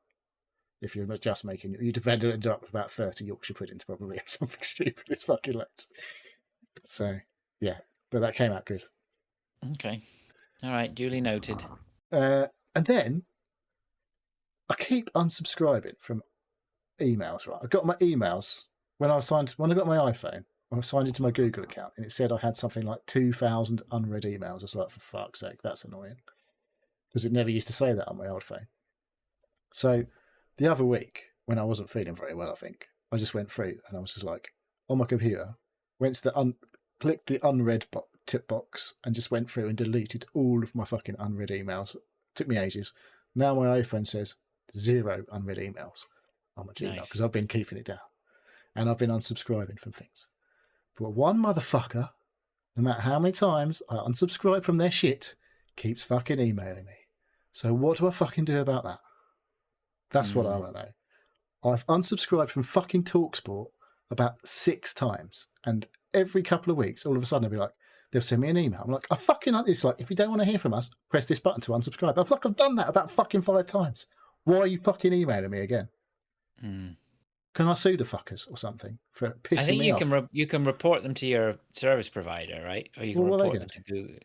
B: If you're just making, you'd end up with about 30 Yorkshire puddings probably or something stupid. It's fucking loads. So, yeah. But that came out good.
A: Okay. All right. Duly noted.
B: And then I keep unsubscribing from emails. Right, I got my emails when I got my iPhone. I signed into my Google account, and it said I had something like 2,000 unread emails. I was like, for fuck's sake, that's annoying, because it never used to say that on my old phone. So the other week, when I wasn't feeling very well, I think I just went through, and I was just like, on my computer, went to clicked the unread tip box, and just went through and deleted all of my fucking unread emails. It took me ages. Now my iPhone says 0 unread emails on my Gmail, because I've been keeping it down, and I've been unsubscribing from things. But one motherfucker, no matter how many times I unsubscribe from their shit, keeps fucking emailing me. So what do I fucking do about that? That's what I want to know. I've unsubscribed from fucking TalkSport about 6 times, and every couple of weeks, all of a sudden they'll be like, they'll send me an email. I'm like, it's like, if you don't want to hear from us, press this button to unsubscribe. I've done that about fucking 5 times. Why are you fucking emailing me again? Can I sue the fuckers or something for pissing me off?
A: I think you can report them to your service provider, right? Or you can report them to Google.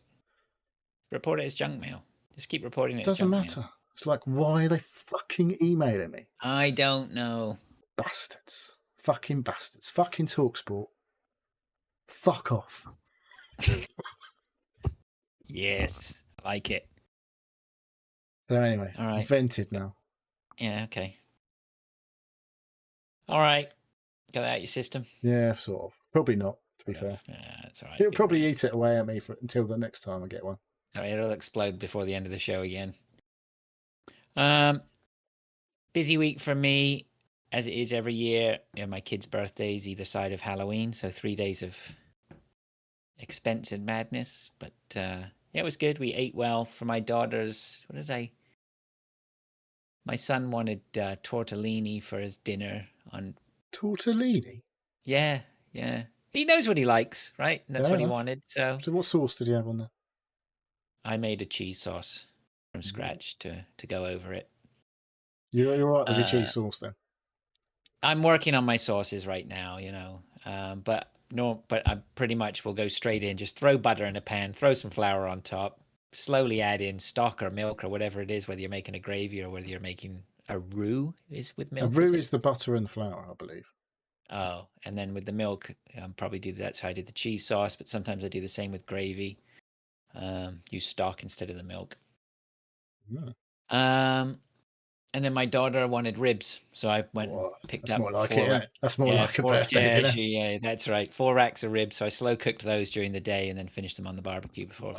A: Report it as junk mail. Just keep reporting it.
B: Doesn't matter.
A: Mail.
B: It's like, why are they fucking emailing me?
A: I don't know.
B: Bastards. Fucking bastards. Fucking TalkSport. Fuck off.
A: Yes, I like it.
B: So anyway,
A: all right.
B: Vented now.
A: Yeah, okay. All right. Got that out your system?
B: Yeah, sort of. Probably not, to be fair.
A: Yeah, that's all right.
B: It'll probably eat it away at me until the next time I get one.
A: All right, it'll explode before the end of the show again. Busy week for me, as it is every year. My kids' birthdays either side of Halloween, so 3 days of expense and madness. But yeah, it was good. We ate well. For my daughters, my son wanted tortellini for his dinner on.
B: Tortellini?
A: Yeah. He knows what he likes, right? And that's what he wanted. So
B: what sauce did you have on there?
A: I made a cheese sauce from scratch to go over it.
B: You're all right with your cheese sauce then?
A: I'm working on my sauces right now, but I pretty much will go straight in, just throw butter in a pan, throw some flour on top, slowly add in stock or milk or whatever it is, whether you're making a gravy or whether you're making a roux is with milk.
B: A roux is the butter and the flour, I believe.
A: Oh, and then with the milk, probably that's how I did the cheese sauce, but sometimes I do the same with gravy. Use stock instead of the milk. And then my daughter wanted ribs, so I went and picked up.
B: That's more like a birthday dinner.
A: Yeah, that's right. 4 racks of ribs. So I slow cooked those during the day and then finished them on the barbecue before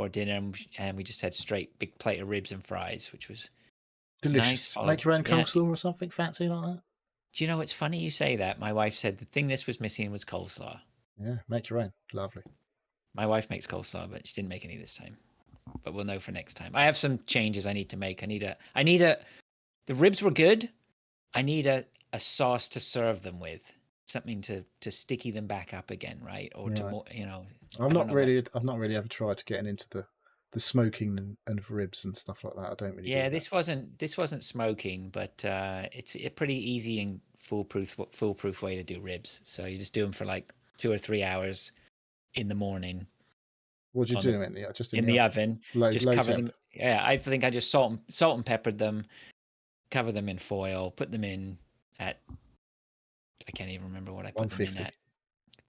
A: dinner. And we just had straight big plate of ribs and fries, which was
B: delicious.
A: Nice.
B: Make your own coleslaw or something fancy like that.
A: Do you know, it's funny you say that. My wife said the thing this was missing was coleslaw.
B: Yeah, make your own. Lovely.
A: My wife makes coleslaw, but she didn't make any this time. But we'll know for next time. I have some changes I need to make. The ribs were good. I need a sauce to serve them with, something to sticky them back up again, right? Or to more,
B: I've not really ever tried to get into the smoking and ribs and stuff like that. I don't really.
A: Yeah, this wasn't smoking, but it's a pretty easy and foolproof way to do ribs. So you just do them for like 2 or 3 hours in the morning.
B: What do you do
A: in the oven? Just cover them. Yeah, I think I just salt and peppered them. Cover them in foil, put them in at, I can't even remember what I put them in at.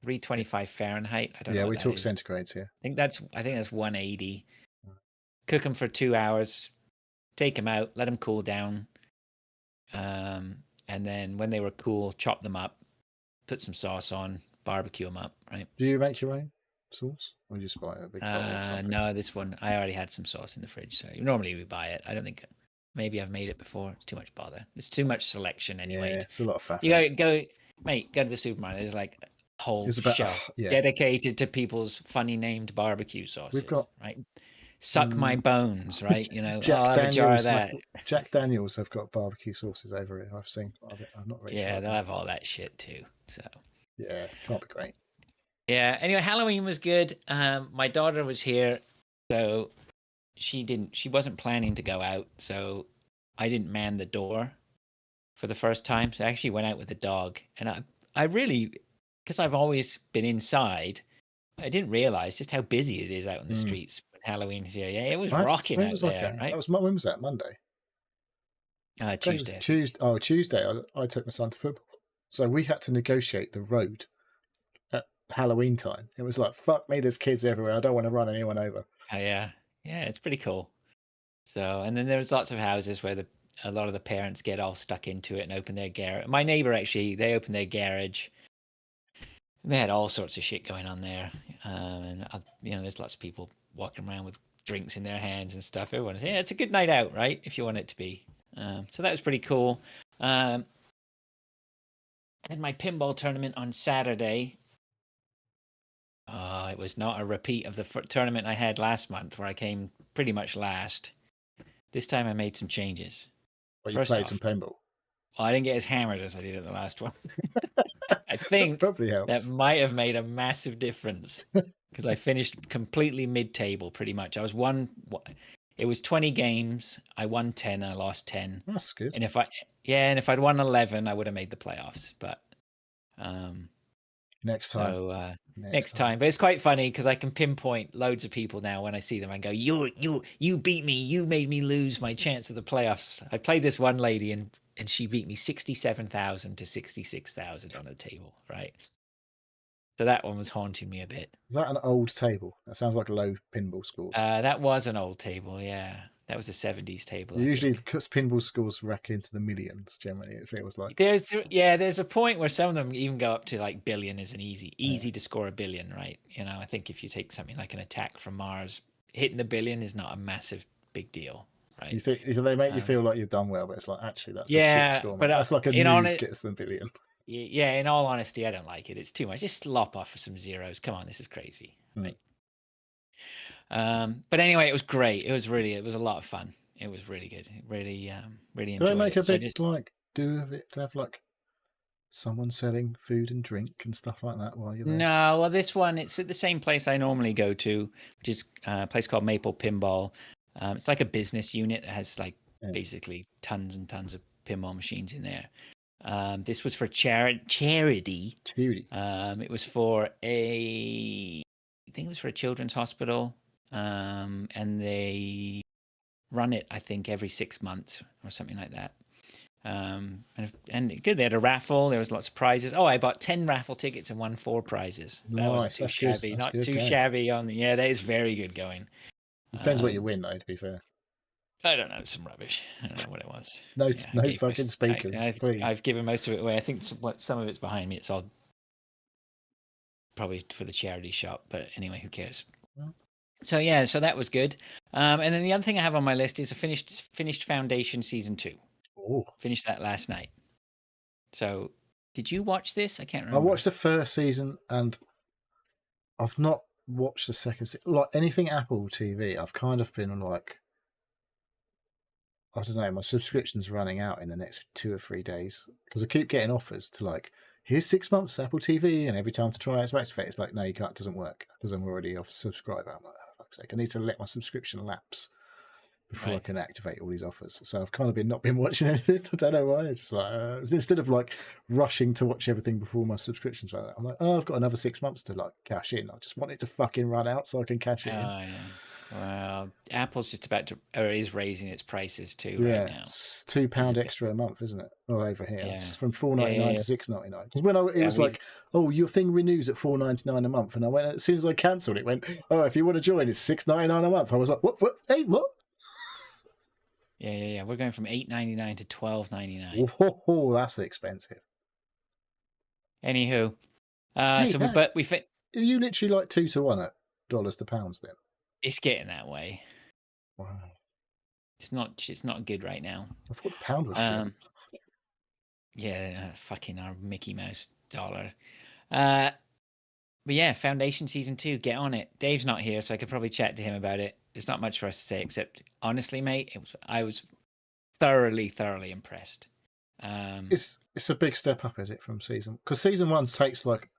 A: 325 Fahrenheit. I don't know.
B: Yeah, we talk centigrades here.
A: I think that's 180. Cook them for 2 hours. Take them out. Let them cool down. And then when they were cool, chop them up. Put some sauce on. Barbecue them up. Right.
B: Do you make your own sauce, or you just buy a big bottle or something?
A: No, this one I already had some sauce in the fridge. So normally we buy it. I don't think. Maybe I've made it before. It's too much bother. It's too much selection anyway.
B: Yeah, it's a lot of faff.
A: You go to the supermarket. There's like a whole shelf dedicated to people's funny named barbecue sauces. We've got right. Suck my bones, right? I'll have a jar of that.
B: Jack Daniels have got barbecue sauces over here. I've seen. I'm not really sure.
A: Yeah, they'll have all that shit too. So
B: yeah, can't be great.
A: Yeah. Anyway, Halloween was good. My daughter was here, so she wasn't planning to go out, so I didn't man the door for the first time. So I actually went out with the dog, and I really, because I've always been inside, I didn't realize just how busy it is out in the
B: Mm.
A: streets when Halloween is here. Yeah, it was
B: I had to-
A: rocking
B: when
A: out
B: was I
A: there,
B: going?
A: right?
B: When was that? Monday. I think it was
A: Tuesday, I think.
B: Tuesday. Oh, Tuesday. I took my son to football, so we had to negotiate the road at Halloween time. It was like, fuck me, there's kids everywhere. I don't want to run anyone over.
A: Oh, yeah, yeah, it's pretty cool. So, and then there's lots of houses where a lot of the parents get all stuck into it and open their garage. My neighbor actually, they opened their garage. They had all sorts of shit going on there, and there's lots of people walking around with drinks in their hands and stuff. Everyone's it's a good night out, right? If you want it to be. So that was pretty cool. I had my pinball tournament on Saturday. It was not a repeat of the tournament I had last month, where I came pretty much last. This time I made some changes.
B: Well, you
A: First
B: played
A: off,
B: some pinball.
A: I didn't get as hammered as I did at the last one. I
B: That
A: think
B: probably
A: that
B: helps.
A: might have made a massive difference because I finished completely mid-table pretty much. It was 20 games. I won 10, I lost 10.
B: That's good.
A: And if I'd won 11, I would have made the playoffs. But
B: Next time.
A: so next time. But it's quite funny because I can pinpoint loads of people now when I see them and go, you beat me, you made me lose my chance of the playoffs. I played this one lady and she beat me 67,000 to 66,000 on the table, right? So that one was haunting me a bit.
B: Is that an old table? That sounds like low pinball scores.
A: That was an old table, yeah. That was a 70s table.
B: Usually, because pinball scores rack into the millions, generally, it feels like.
A: There's a point where some of them even go up to like billion is an easy to score a billion, right? I think if you take something like an Attack from Mars, hitting the billion is not a massive big deal, right?
B: You think they make you feel like you've done well, but it's like, actually, that's a
A: yeah,
B: shit score.
A: but
B: That's like a noob
A: it,
B: gets the billion.
A: yeah, in all honesty, I don't like it. It's too much. Just slop off for some zeros. Come on, this is crazy, right? But anyway, it was great. It was a lot of fun. It was really good. Really enjoyed it.
B: Do they make a big do of it to have like someone selling food and drink and stuff like that while you're there?
A: No, well, this one, it's at the same place I normally go to, which is a place called Maple Pinball. It's like a business unit that has basically tons and tons of pinball machines in there. This was for charity. It was for I think it was for a children's hospital. And they run it, I think, every 6 months or something like that. And good. They had a raffle. There was lots of prizes. Oh, I bought 10 raffle tickets and won 4 prizes. That wasn't too shabby. Not too shabby on the. Yeah, that is very good going.
B: Depends what you win, though. To be fair,
A: I don't know. It's some rubbish. I don't know what it was.
B: No fucking speakers. Please.
A: I've given most of it away. I think some of it's behind me. It's all probably for the charity shop. But anyway, who cares? So yeah, so that was good. And then the other thing I have on my list is a finished Foundation season 2.
B: Oh,
A: finished that last night. So, did you watch this? I can't remember.
B: I watched the first season, and I've not watched the second season. Like anything Apple TV, I've kind of been like, I don't know, my subscription's running out in the next 2 or 3 days because I keep getting offers to like, here's 6 months Apple TV, and every time to try it's activate, it's like, no, you can't. It doesn't work because I'm already off subscriber. I'm like, oh, fuck's sake, I need to let my subscription lapse before I can activate all these offers. So I've kind of not been watching anything. I don't know why. It's just like instead of like rushing to watch everything before my subscription's like that, I'm like, oh, I've got another 6 months to like cash in. I just want it to fucking run out so I can cash it in.
A: Yeah. Well, Apple's just is raising its prices too right now.
B: It's £2 extra a month, isn't it? Oh, over here, it's from $4.99 to $6.99. Because when it was like, oh, your thing renews at $4.99 a month, and I went as soon as I cancelled it, went, oh, if you want to join, it's $6.99 a month. I was like, what? Hey, what?
A: Yeah. We're going from $8.99 to $12.99.
B: Oh, that's expensive.
A: Anywho,
B: you literally like 2 to 1 at dollars to pounds then.
A: It's getting that way.
B: Wow.
A: It's not good right now.
B: I thought the pound was shit.
A: Yeah, fucking our Mickey Mouse dollar. But yeah, Foundation season 2, get on it. Dave's not here, so I could probably chat to him about it. There's not much for us to say except, honestly, mate, I was thoroughly impressed.
B: It's a big step up, is it, from season? Because season 1 takes like.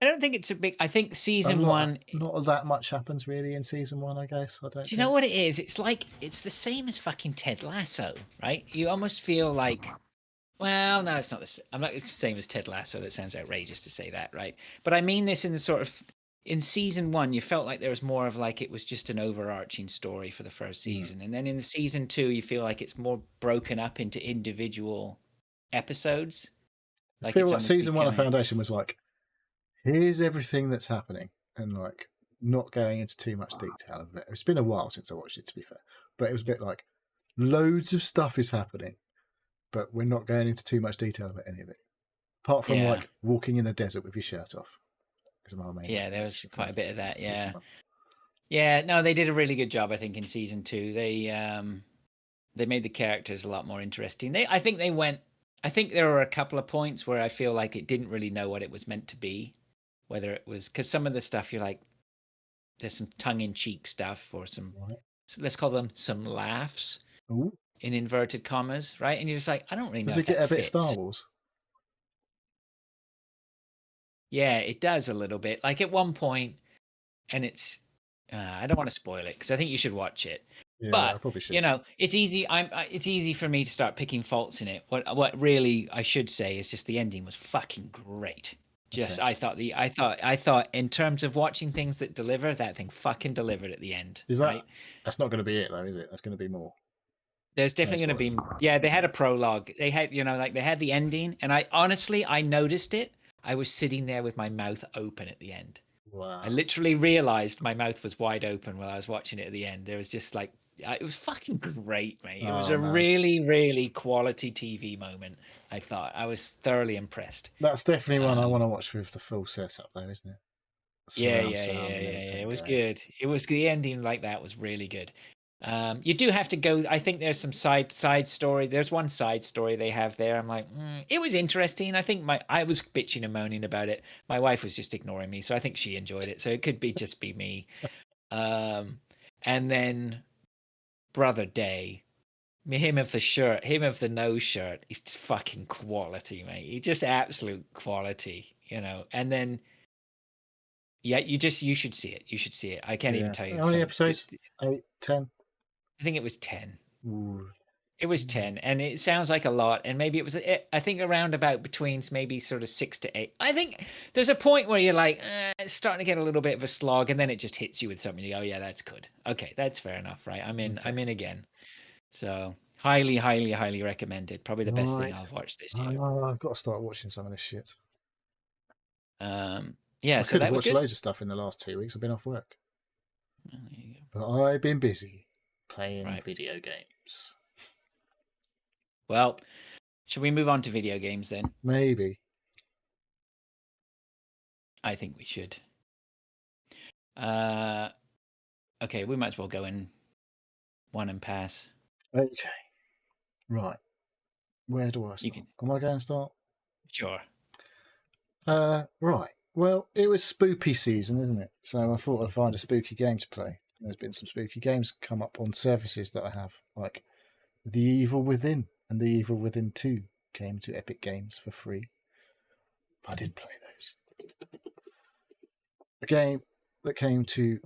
A: I don't think it's a big. I think season 1.
B: Not that much happens really in season 1, I guess. I don't.
A: Do you know what it is? It's like it's the same as fucking Ted Lasso, right? You almost feel like. Well, no, it's not the same. I'm not the same as Ted Lasso. That sounds outrageous to say that, right? But I mean this in the sort of in season 1, you felt like there was more of like it was just an overarching story for the first season, and then in the season 2, you feel like it's more broken up into individual episodes.
B: I
A: Like
B: feel
A: it's
B: like
A: almost
B: season 1 of
A: becoming.
B: Foundation was like, here's everything that's happening, and like not going into too much detail of it. It's been a while since I watched it, to be fair, but it was a bit like loads of stuff is happening, but we're not going into too much detail about any of it, apart from
A: Yeah,
B: like walking in the desert with your shirt off.
A: yeah, there was quite a bit of that.
B: Season
A: Yeah,
B: 1.
A: yeah. No, they did a really good job, I think, in season 2. They made the characters a lot more interesting. I think they went. I think there were a couple of points where I feel like it didn't really know what it was meant to be, whether it was because some of the stuff you're like, there's some tongue-in-cheek stuff or some,
B: Right.
A: let's call them some laughs
B: Ooh.
A: in inverted commas, right? And you're just like, I don't really know
B: Does
A: if
B: it get
A: that
B: a bit Star
A: fits.
B: Wars?
A: Yeah, it does a little bit. Like at one point, and it's I don't want to spoil it because I think you should watch it.
B: Yeah, I
A: But
B: probably should.
A: you know, it's easy. It's easy for me to start picking faults in it. What really I should say is just the ending was fucking great. Just
B: Okay.
A: I thought in terms of watching things that deliver, that thing fucking delivered at the end.
B: Is that
A: right?
B: That's not going to be it though, is it? That's going to be more.
A: There's definitely going to be, yeah, they had a prologue. They had, like they had the ending, and I honestly I noticed it. I was sitting there with my mouth open at the end.
B: Wow.
A: I literally realized my mouth was wide open while I was watching it at the end. There was just like, it was fucking great, mate. It was a really, really quality TV moment. I thought I was thoroughly impressed.
B: That's definitely one I want to watch with the full setup, though, isn't it?
A: Yeah.
B: Surround sound and everything.
A: It was good. It was the ending like that was really good. You do have to go. I think there's some side story. There's one side story they have there. I'm like, it was interesting. I think I was bitching and moaning about it. My wife was just ignoring me, so I think she enjoyed it. So it could be just be me. And then Brother Day, him of the shirt, him of the no shirt, he's just fucking quality, mate. He's just absolute quality, And then, yeah, you should see it. You should see it. I can't even tell you.
B: How many episodes? 8, 10?
A: I think it was 10.
B: Ooh.
A: It was 10, and it sounds like a lot. And maybe it was, I think, around about between maybe sort of 6 to 8. I think there's a point where you're like, it's starting to get a little bit of a slog, and then it just hits you with something. You go, oh, yeah, that's good. Okay, that's fair enough, right? I'm in. Okay. I'm in again. So highly, highly, highly recommended. Probably the best thing I've watched this year.
B: I've got to start watching some of this shit.
A: Yeah,
B: I
A: so
B: could
A: that
B: have
A: was
B: watched
A: good.
B: loads of stuff in the last 2 weeks. I've been off work.
A: Oh, there you go.
B: But I've been busy playing video games.
A: Well, should we move on to video games then?
B: Maybe.
A: I think we should. Okay, we might as well go in one and pass.
B: Okay. Right. Where do I start? Am I going to start?
A: Sure.
B: Right. Well, it was spoopy season, isn't it? So I thought I'd find a spooky game to play. There's been some spooky games come up on services that I have, like The Evil Within and The Evil Within 2 came to Epic Games for free. I didn't play those. A game that came to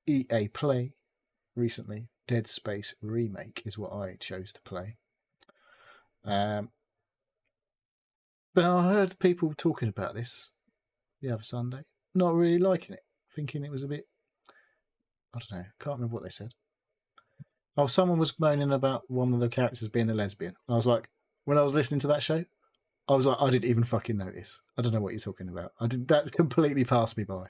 B: EA Play recently, Dead Space Remake, is what I chose to play. But I heard people talking about this the other Sunday, not really liking it, thinking it was a bit, I don't know, can't remember what they said. Oh, someone was moaning about one of the characters being a lesbian. I was like, when I was listening to that show, I was like, I didn't even fucking notice. I don't know what you're talking about. That completely passed me by.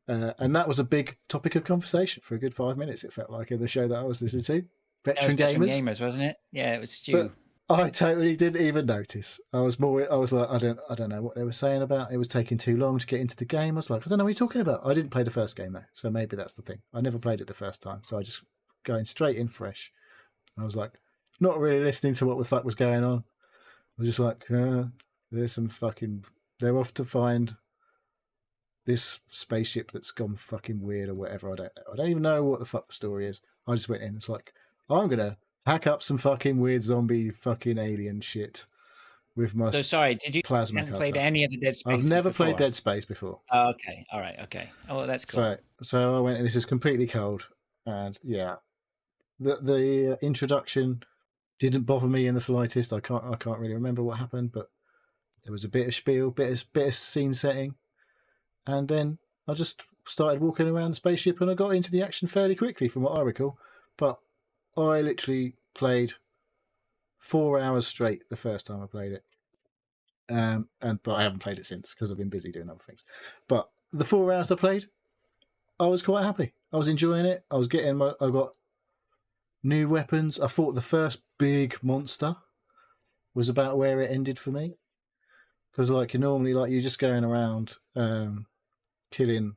B: And that was a big topic of conversation for a good 5 minutes, it felt like, in the show that I was listening to. Veteran Gamers,
A: wasn't it? Yeah, it was Stu.
B: But I totally didn't even notice. I was like, I don't know what they were saying about. It was taking too long to get into the game. I was like, I don't know what you're talking about. I didn't play the first game though, so maybe that's the thing. I never played it the first time, so I just going straight in fresh. And I was like, not really listening to what the fuck was going on. I was just like, there's some fucking. They're off to find this spaceship that's gone fucking weird or whatever. I don't know. I don't even know what the fuck the story is. I just went in. It's like, I'm gonna hack up some fucking weird zombie fucking alien shit with my.
A: So sorry, did you
B: plasma cutter.
A: Played any of the Dead Space?
B: I've never played Dead Space before.
A: Oh, okay, all right, okay. Oh, that's cool.
B: So I went, and this is completely cold, and yeah, the introduction didn't bother me in the slightest. I can't really remember what happened, but there was a bit of spiel, bit of scene setting, and then I just started walking around the spaceship and I got into the action fairly quickly from what I recall. But I literally played 4 hours straight the first time I played it. But I haven't played it since because I've been busy doing other things. But the 4 hours I played, I was quite happy. I was enjoying it. I got new weapons. I fought the first big monster. Was about where it ended for me. Because like normally, like you're just going around killing.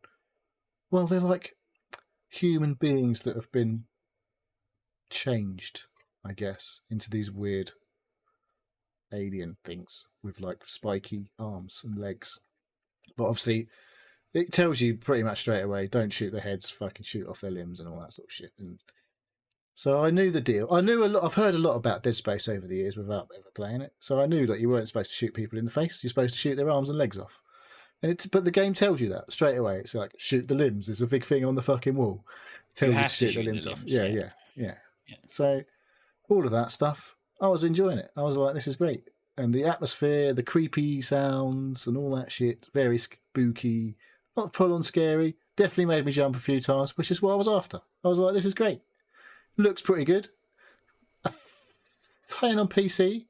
B: Well, they're like human beings that have been changed, I guess, into these weird alien things with like spiky arms and legs. But obviously, it tells you pretty much straight away: don't shoot their heads, fucking shoot off their limbs and all that sort of shit. And so I knew the deal. I knew a lot. I've heard a lot about Dead Space over the years without ever playing it. So I knew that you weren't supposed to shoot people in the face. You're supposed to shoot their arms and legs off. But the game tells you that straight away. It's like shoot the limbs. There's a big thing on the fucking wall. Tells you to shoot the limbs off. Yeah. So all of that stuff, I was enjoying it. I was like, this is great. And the atmosphere, the creepy sounds, and all that shit, very spooky. Not full on scary. Definitely made me jump a few times, which is what I was after. I was like, this is great. Looks pretty good. Playing on PC,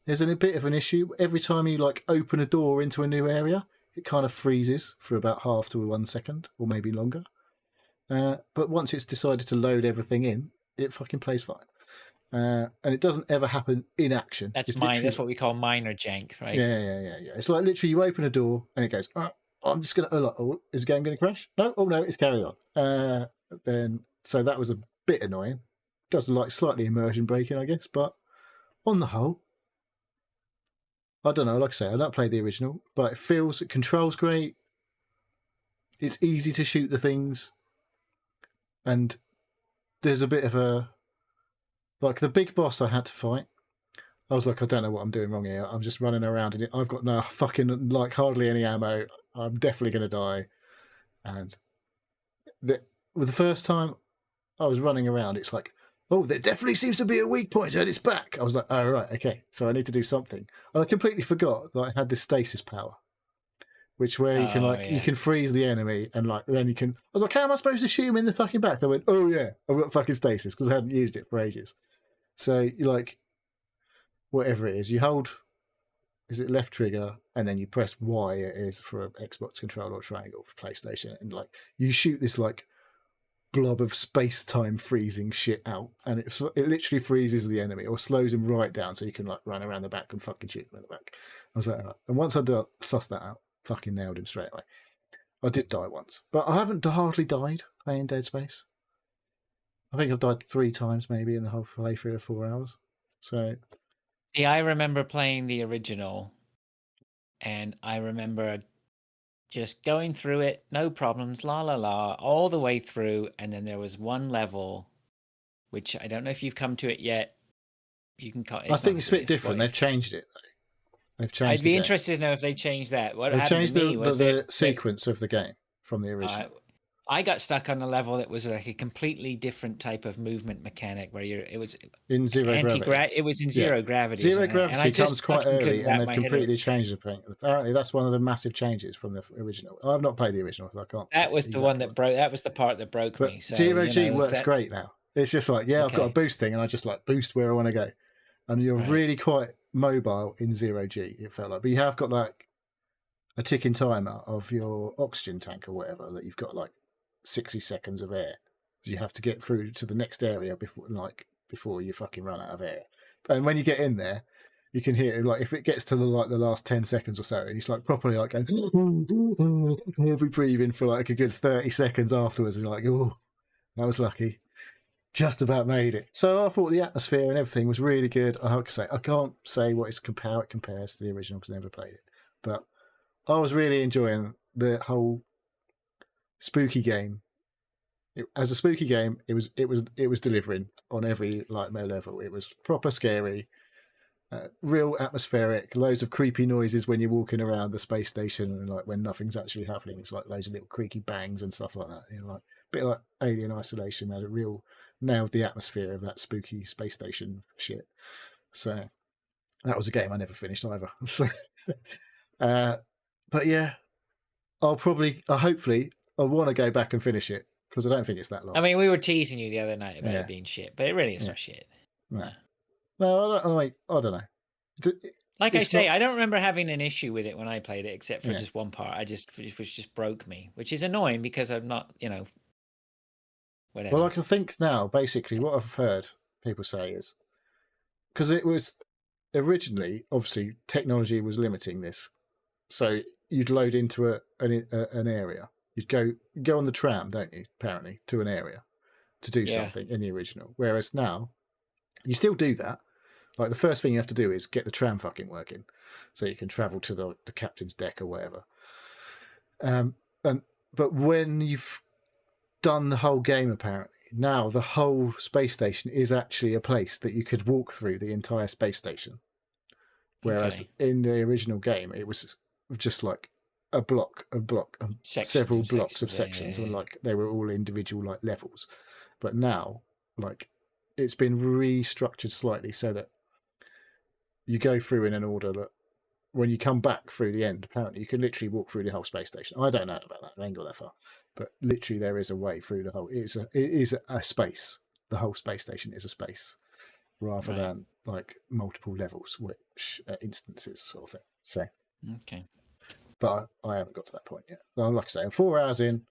B: there's a bit of an issue. Every time you like open a door into a new area, it kind of freezes for about half to 1 second, or maybe longer. But once it's decided to load everything in, it fucking plays fine. And it doesn't ever happen in action.
A: That's what we call minor jank, right?
B: Yeah. It's like literally you open a door and it goes, I'm just going to, oh, is the game going to crash? No, it's carry on. So that was a bit annoying. Does like slightly immersion breaking, I guess, but on the whole, I don't know. Like I say, I don't play the original, but it controls great. It's easy to shoot the things, and there's a bit of a like the big boss I had to fight. I was like, I don't know what I'm doing wrong here. I'm just running around in it. I've got no fucking like hardly any ammo. I'm definitely going to die. And the first time I was running around, it's like, oh, there definitely seems to be a weak point at its back. I was like, oh, right, okay. So I need to do something. And I completely forgot that I had this stasis power, which where you can you can freeze the enemy and like then you can. I was like, how am I supposed to shoot him in the fucking back? I went, oh yeah, I've got fucking stasis because I hadn't used it for ages. So you like whatever it is, you hold. Is it left trigger and then you press Y? It is for an Xbox controller or triangle for PlayStation, and like you shoot this like blob of space-time freezing shit out, and it literally freezes the enemy or slows him right down so you can like run around the back and fucking shoot them in the back. I was like, and once I sussed that out, fucking nailed him straight away. I did die once, but I haven't hardly died playing Dead Space. I think I've died 3 times maybe in the whole playthrough of 4 hours. So
A: yeah, I remember playing the original, and I remember just going through it, no problems, all the way through. And then there was one level, which I don't know if you've come to it yet. You can call it.
B: I think it's a bit different. They've changed it, though. They've changed.
A: I'd be interested to know if they changed that. What
B: they've changed
A: the
B: sequence of the game from the original.
A: I got stuck on a level that was like a completely different type of movement mechanic where it was
B: in zero gravity.
A: It was in zero gravity.
B: Zero gravity comes quite early, and they've completely changed the thing. Apparently, that's one of the massive changes from the original. I've not played the original, so I can't.
A: That was the one that broke. That was the part that broke me. So,
B: Zero G works great now. It's just like, I've got a boost thing, and I just like boost where I want to go, and you're really quite mobile in Zero G. It felt like, but you have got like a ticking timer of your oxygen tank or whatever that you've got like 60 seconds of air. So you have to get through to the next area before you fucking run out of air. And when you get in there, you can hear like if it gets to the last 10 seconds or so, and it's like properly like going heavy breathing for like a good 30 seconds afterwards, and you're like, oh, that was lucky. Just about made it. So I thought the atmosphere and everything was really good. I can't say what it compares to the original because I never played it, but I was really enjoying the whole spooky game. As a spooky game, it was delivering on every level. It was proper scary, real atmospheric, loads of creepy noises when you're walking around the space station, and like when nothing's actually happening, it's like loads of little creaky bangs and stuff like that. Like a bit like Alien Isolation had nailed the atmosphere of that spooky space station shit. So that was a game I never finished either. So, but yeah. Hopefully I want to go back and finish it because I don't think it's that long.
A: I mean, we were teasing you the other night about
B: Yeah.
A: it being shit, but it really is
B: Yeah.
A: not shit.
B: No, no, I don't know.
A: Like I
B: It's
A: say,
B: not-
A: I don't remember having an issue with it when I played it, except for
B: Yeah.
A: just one part. It just broke me, which is annoying because I'm not, whatever.
B: Well, I can think now. Basically, what I've heard people say is because it was originally, obviously, technology was limiting this, so you'd load into an area. You'd go on the tram, don't you? Apparently, to an area to do
A: Yeah.
B: something in the original. Whereas now, you still do that. Like the first thing you have to do is get the tram fucking working, so you can travel to the captain's deck or whatever. But when you've done the whole game, apparently now the whole space station is actually a place that you could walk through the entire space station. Whereas in the original game, it was just like a block, and several blocks of sections, and like they were all individual like levels. But now, like, it's been restructured slightly so that you go through in an order that when you come back through the end, apparently you can literally walk through the whole space station. I don't know about that. I ain't got that far. But literally there is a way through the whole. It is a space. The whole space station is a space rather than like multiple levels, which instances sort of thing. So,
A: okay.
B: But I haven't got to that point yet. Well, like I say, I'm 4 hours in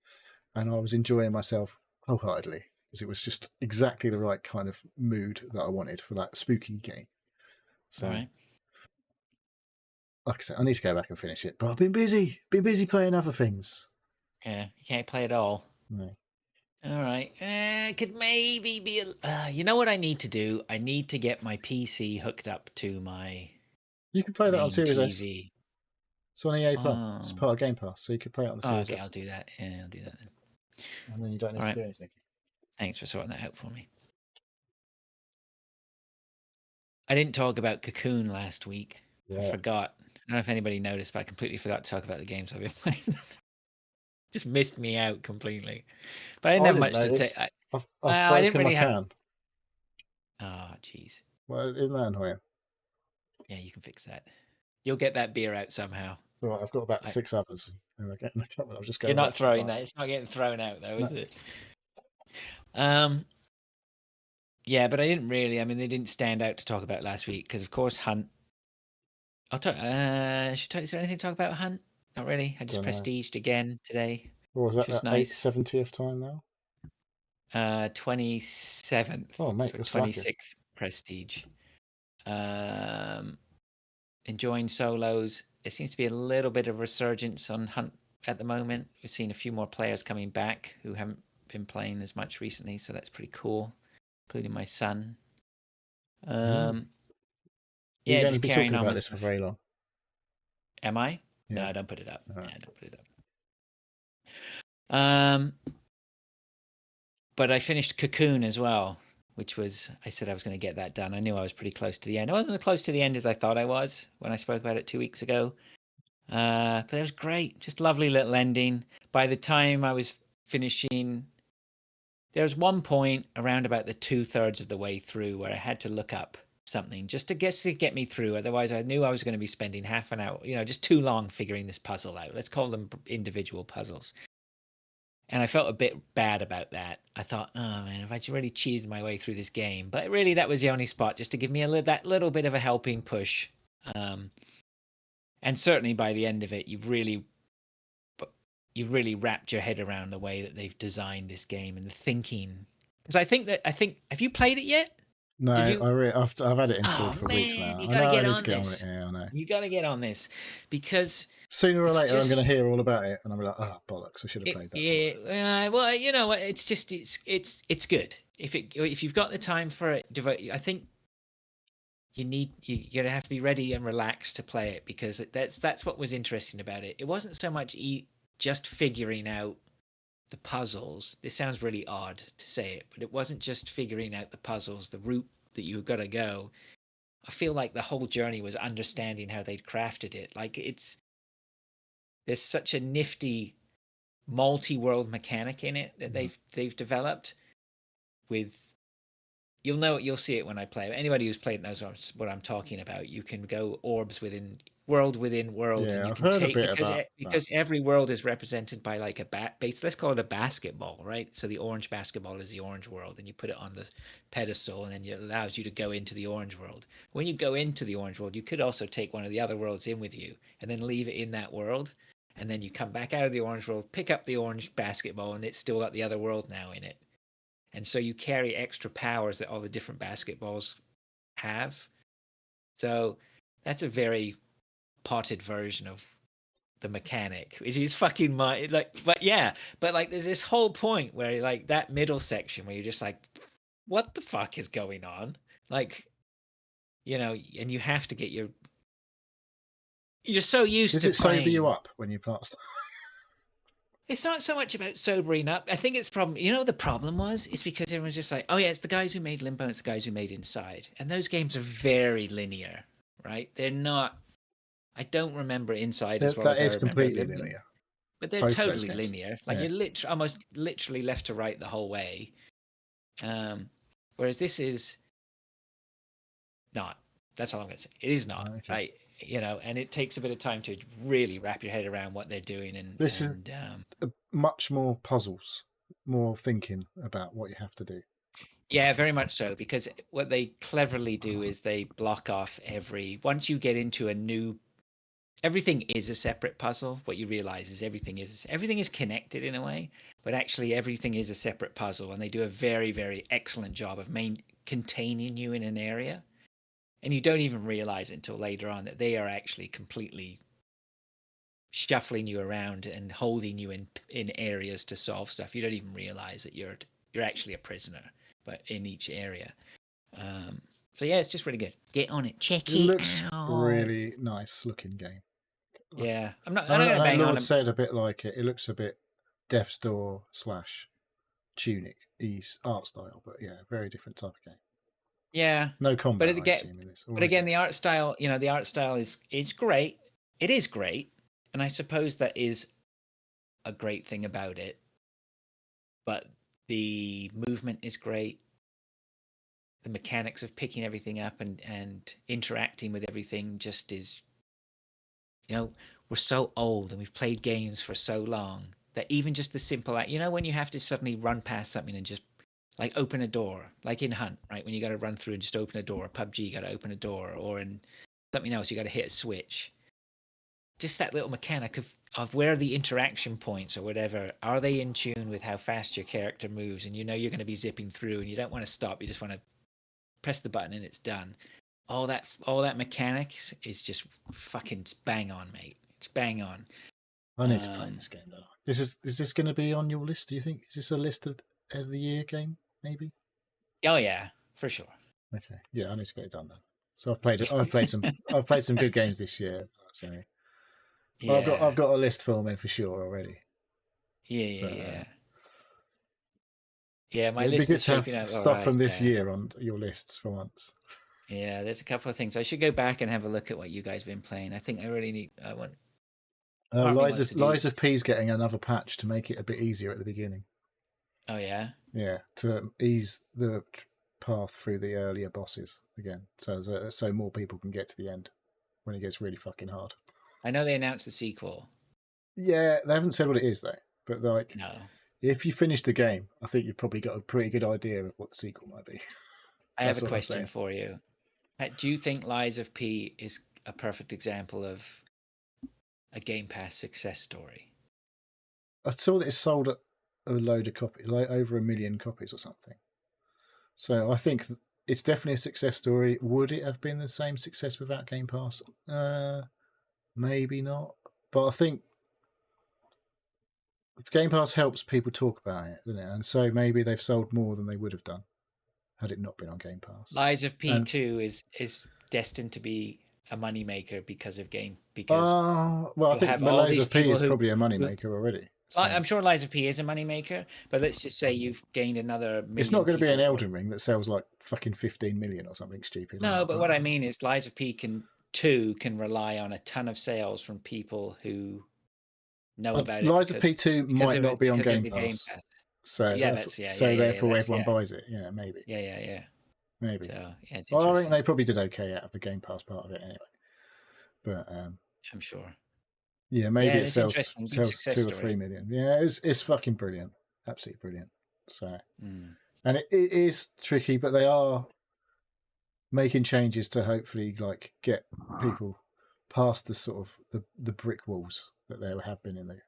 B: and I was enjoying myself wholeheartedly because it was just exactly the right kind of mood that I wanted for that spooky game. So, like I said, I need to go back and finish it, but I've been busy playing other things.
A: Yeah, you can't play it all.
B: No.
A: All right. Could maybe be. You know what I need to do? I need to get my PC hooked up to my.
B: You can play that on Series S.
A: TV.
B: It's on EA Plus. It's part of Game Pass, so you can play it on the Series
A: okay,
B: S.
A: I'll do that. Yeah, I'll do that then.
B: And then you don't need to do anything.
A: Thanks for sorting that out for me. I didn't talk about Cocoon last week. Yeah. I forgot. I don't know if anybody noticed, but I completely forgot to talk about the games I've been playing. Just missed me out completely. But I didn't have much to take.
B: I've broken my can.
A: Oh, jeez.
B: Well, isn't that annoying?
A: Yeah, you can fix that. You'll get that beer out somehow.
B: Right, I've got about 6 others. I'll just go.
A: You're not throwing that. It's not getting thrown out, though, is it? Yeah, but I didn't really. I mean, they didn't stand out to talk about last week because, of course, Hunt. I'll talk. Is there anything to talk about Hunt? Not really. I just prestiged again today.
B: What was that? Which was nice. 70th time now.
A: 27th.
B: Oh, mate,
A: 26th prestige. Enjoying solos. There seems to be a little bit of resurgence on Hunt at the moment. We've seen a few more players coming back who haven't been playing as much recently, so that's pretty cool, including my son. Yeah,
B: you're going to be talking about this for very long.
A: Am I?
B: Yeah.
A: No, don't put it up. Right. Yeah, don't put it up. But I finished Cocoon as well, which was, I said I was going to get that done. I knew I was pretty close to the end. I wasn't as close to the end as I thought I was when I spoke about it 2 weeks ago. But it was great. Just lovely little ending. By the time I was finishing, there was one point around about the 2/3 of the way through where I had to look up something just to get me through. Otherwise, I knew I was going to be spending half an hour, just too long figuring this puzzle out. Let's call them individual puzzles. And I felt a bit bad about that. I thought, oh man, have I really cheated my way through this game? But really, that was the only spot just to give me that little bit of a helping push. And certainly by the end of it, you've really wrapped your head around the way that they've designed this game and the thinking. Because I think, have you played it yet?
B: No, I've had it installed for weeks now.
A: You gotta get on this.
B: Yeah, I know.
A: You gotta get on this because
B: sooner or later I'm going to hear all about it, and I'm like, oh bollocks! I should have played that.
A: Yeah, well, you know what? It's just it's good if you've got the time for it. I think you're gonna have to be ready and relaxed to play it because that's what was interesting about it. It wasn't so much just figuring out the puzzles. This sounds really odd to say it, but it wasn't just figuring out the puzzles, the route that you've got to go. I feel like the whole journey was understanding how they'd crafted it. Like there's such a nifty multi-world mechanic in it that they've developed with. You'll see it when I play. Anybody who's played knows what I'm talking about. You can go orbs within world within worlds, and
B: Yeah,
A: you
B: I've
A: can
B: heard a
A: take
B: bit about that.
A: because every world is represented by like a base. Let's call it a basketball, right? So the orange basketball is the orange world, and you put it on the pedestal, and then it allows you to go into the orange world. When you go into the orange world, you could also take one of the other worlds in with you, and then leave it in that world, and then you come back out of the orange world, pick up the orange basketball, and it's still got the other world now in it. And so you carry extra powers that all the different basketballs have. So that's a very potted version of the mechanic, which is fucking but yeah, but like there's this whole point where like that middle section where you're just like, what the fuck is going on? Like, and you have to get you're so used
B: Does
A: to
B: it sober you
A: playing.
B: up when you pass?
A: It's not so much about sobering up. I think it's problem. The problem was it's because everyone's just like, oh yeah, it's the guys who made Limbo, it's the guys who made Inside, and those games are very linear, right? They're not. I don't remember Inside as well
B: That
A: as I
B: is
A: remember
B: completely
A: Limbo,
B: linear.
A: but they're
B: Both those
A: totally
B: games.
A: linear. Like
B: Yeah.
A: you're almost literally left to right the whole way. Whereas this is not. That's all I'm going to say. It is not,
B: Okay.
A: right? And it takes a bit of time to really wrap your head around what they're doing.
B: This is much more puzzles, more thinking about what you have to do.
A: Yeah, very much so, because what they cleverly do is they block off once you get into a new, everything is a separate puzzle. What you realize is everything is connected in a way, but actually everything is a separate puzzle, and they do a very, very excellent job of containing you in an area. And you don't even realize until later on that they are actually completely shuffling you around and holding you in areas to solve stuff. You don't even realize that you're actually a prisoner, but in each area. So yeah, it's just really good. Get on it. Check it.
B: Looks
A: out.
B: really nice looking game.
A: Yeah, I'm not going to bang
B: Lord
A: on.
B: said a bit like it. It looks a bit Death's Door / Tunic art style, but yeah, very different type of game.
A: Yeah,
B: no combat.
A: But again, the art style, the art style is great. It is great, and I suppose that is a great thing about it. But the movement is great. The mechanics of picking everything up and interacting with everything just is, we're so old and we've played games for so long that even just the simple, when you have to suddenly run past something and just like open a door, like in Hunt, right? When you got to run through and just open a door, PUBG, you got to open a door, or in something else, you got to hit a switch. Just that little mechanic of where the interaction points or whatever, are they in tune with how fast your character moves? And you're going to be zipping through and you don't want to stop. You just want to press the button and it's done. All that mechanics is just fucking bang on, mate. It's bang on.
B: I need to play this game though. Is this going to be on your list? Do you think? Is this a list of the year game? Maybe.
A: Oh yeah, for sure.
B: Okay, yeah, I need to get it done then. So I've played some good games this year. So yeah. I've got a list filming for sure already.
A: Yeah. Yeah, my list is shaping up.
B: Stuff from this year on your lists for once.
A: Yeah, there's a couple of things. I should go back and have a look at what you guys have been playing. I think I really need. I want.
B: Lies of P's getting another patch to make it a bit easier at the beginning.
A: Oh yeah.
B: Yeah, to ease the path through the earlier bosses again, so more people can get to the end when it gets really fucking hard.
A: I know they announced the sequel.
B: Yeah, they haven't said what it is though. But like,
A: no.
B: If you finish the game, I think you've probably got a pretty good idea of what the sequel might be.
A: I have a question for you. Do you think Lies of P is a perfect example of a Game Pass success story?
B: I saw that it sold a load of copies, like over 1 million copies or something. So I think it's definitely a success story. Would it have been the same success without Game Pass? Maybe not. But I think Game Pass helps people talk about it, doesn't it? And so maybe they've sold more than they would have done had it not been on Game Pass.
A: Lies of P2 is destined to be a moneymaker because of game.
B: Well, I think Lies of P is probably a moneymaker already.
A: So. I'm sure Lies of P is a moneymaker, but let's just say you've gained another million.
B: It's not going to be an Elden Ring that sells like fucking 15 million or something stupid.
A: No, but what I mean is Lies of P can rely on a ton of sales from people who know about it.
B: Lies of P2 might not be on Game Pass. So therefore everyone buys it. Yeah, maybe.
A: Yeah.
B: Maybe.
A: So,
B: well, I think they probably did okay out of the Game Pass part of it anyway. But
A: I'm sure.
B: yeah, maybe
A: Yeah,
B: it
A: it's
B: sells
A: interesting. Good success
B: 2 or
A: story.
B: 3 million. Yeah, it's fucking brilliant, absolutely brilliant. So,
A: Mm.
B: and it is tricky, but they are making changes to hopefully like get people past the sort of the brick walls that there have been in there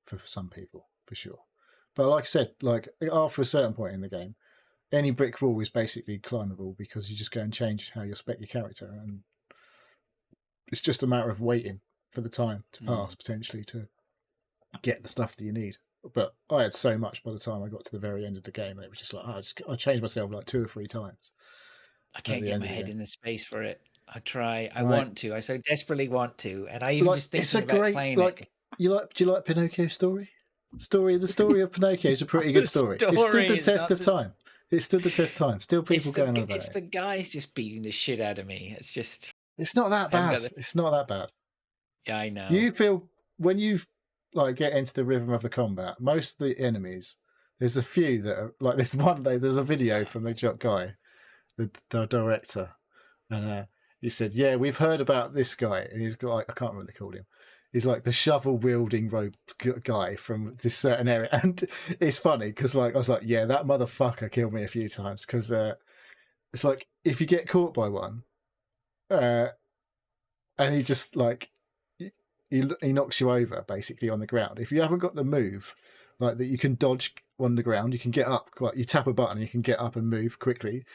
B: for some people, for sure. But like I said, like after a certain point in the game, any brick wall is basically climbable because you just go and change how you spec your character, and it's just a matter of waiting for the time to pass potentially to get the stuff that you need. But I had so much by the time I got to the very end of the game, it was just like I changed myself like 2 or 3 times
A: I
B: at
A: can't
B: the
A: get
B: end
A: my
B: of the
A: head
B: game.
A: in the space for it. I try. I
B: Right.
A: want to. I so desperately want to. And I even
B: Like
A: just
B: it's a
A: thinking about
B: great
A: playing
B: like
A: it.
B: do you like Pinocchio's story? The story of Pinocchio is a pretty good
A: The
B: story. It stood
A: story
B: the
A: is
B: test
A: not
B: of
A: the.
B: time. It stood the test of time. Still people going on about
A: It's
B: it.
A: the guys just beating the shit out of me. It's just.
B: It's not that
A: I haven't
B: bad.
A: got the.
B: It's not that bad.
A: Yeah, I know.
B: You feel when you like get into the rhythm of the combat, most of the enemies, there's a few that are like this one day. There's a video from the guy, the director, and he said, "Yeah, we've heard about this guy," and he's got like I can't remember what they called him. He's like the shovel wielding rope guy from this certain area, and it's funny because like I was like, "Yeah, that motherfucker killed me a few times," because it's like if you get caught by one, and he just like he knocks you over basically on the ground. If you haven't got the move like that, you can dodge on the ground. You can get up. You tap a button, you can get up and move quickly.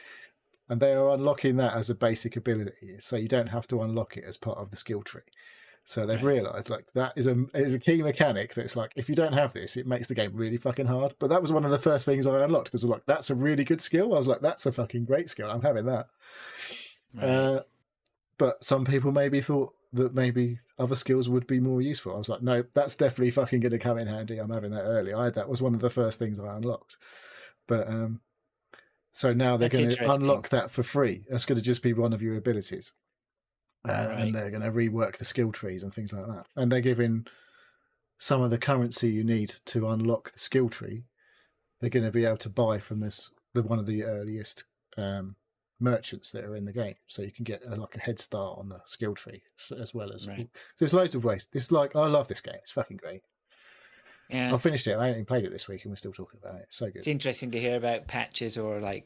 B: And they are unlocking that as a basic ability, so you don't have to unlock it as part of the skill tree. So they've realised like that is a key mechanic. That's like if you don't have this, it makes the game really fucking hard. But that was one of the first things I unlocked because I was like, that's a really good skill. I was like, that's a fucking great skill. I'm having that.
A: Right.
B: But some people maybe thought that maybe other skills would be more useful. I was like, no, that's definitely fucking going to come in handy. I'm having that early. That was one of the first things I unlocked. But so now they're going to unlock that for free. That's going to just be one of your abilities. And they're going to rework the skill trees and things like that. And they're giving some of the currency you need to unlock the skill tree. They're going to be able to buy from one of the earliest merchants that are in the game, so you can get like a head start on the skill tree as well as. There's loads of ways. This I love this game. It's fucking great.
A: Yeah,
B: I finished it. I ain't even played it this week, and we're still talking about it. It's so good.
A: It's interesting to hear about patches or like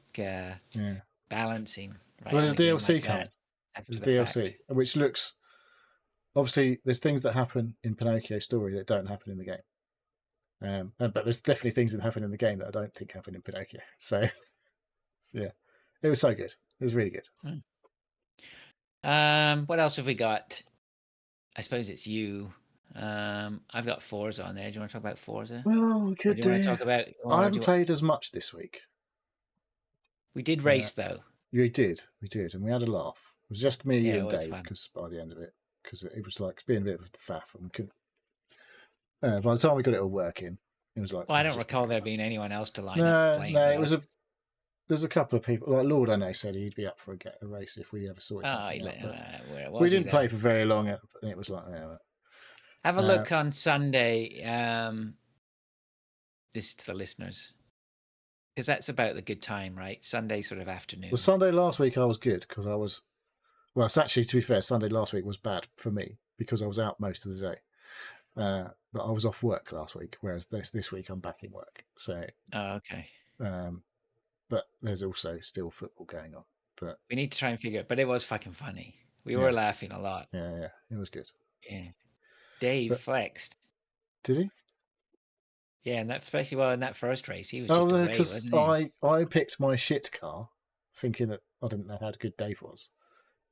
A: balancing. Right,
B: well, there's DLC coming. There's DLC, which looks obviously there's things that happen in Pinocchio's story that don't happen in the game. But there's definitely things that happen in the game that I don't think happen in Pinocchio. So yeah, it was so good. It was really good.
A: What else have we got? I suppose it's you. I've got Forza on there. Do you want to talk about Forza?
B: Well, we could do.
A: Talk about?
B: I haven't played as much this week.
A: We did race though.
B: We did, and we had a laugh. It was just me and Dave because by the end of it, because it was like being a bit of a faff, and we couldn't. By the time we got it all working, it was like.
A: Well, I don't recall there being anyone else to line
B: up. No, it was a. There's a couple of people. Like Lord, I know, said he'd be up for a race if we ever saw it. We didn't play for very long, and it was like.
A: Have a look on Sunday. This to the listeners, because that's about the good time, right? Sunday sort of afternoon.
B: Well, Sunday last week I was good because I was. Well, it's actually, to be fair, Sunday last week was bad for me because I was out most of the day. But I was off work last week, whereas this week I'm back in work. So.
A: Oh, okay.
B: But there's also still football going on. But
A: we need to try and figure it. But it was fucking funny. We were laughing a lot.
B: Yeah, it was good.
A: Yeah, Dave flexed.
B: Did he?
A: Yeah, and especially in that first race, he was just away, wasn't
B: he? I picked my shit car, thinking that I didn't know how good Dave was,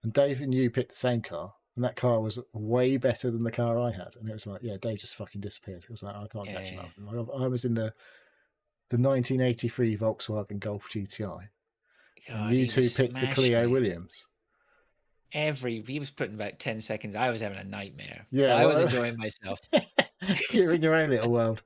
B: and Dave and you picked the same car, and that car was way better than the car I had, and it was like, yeah, Dave just fucking disappeared. It was like I can't catch him up. I was in the 1983 Volkswagen Golf GTI. God, and you two picked the Clio Williams.
A: He was putting about 10 seconds. I was having a nightmare.
B: Yeah,
A: I was enjoying myself.
B: You're in your own little world.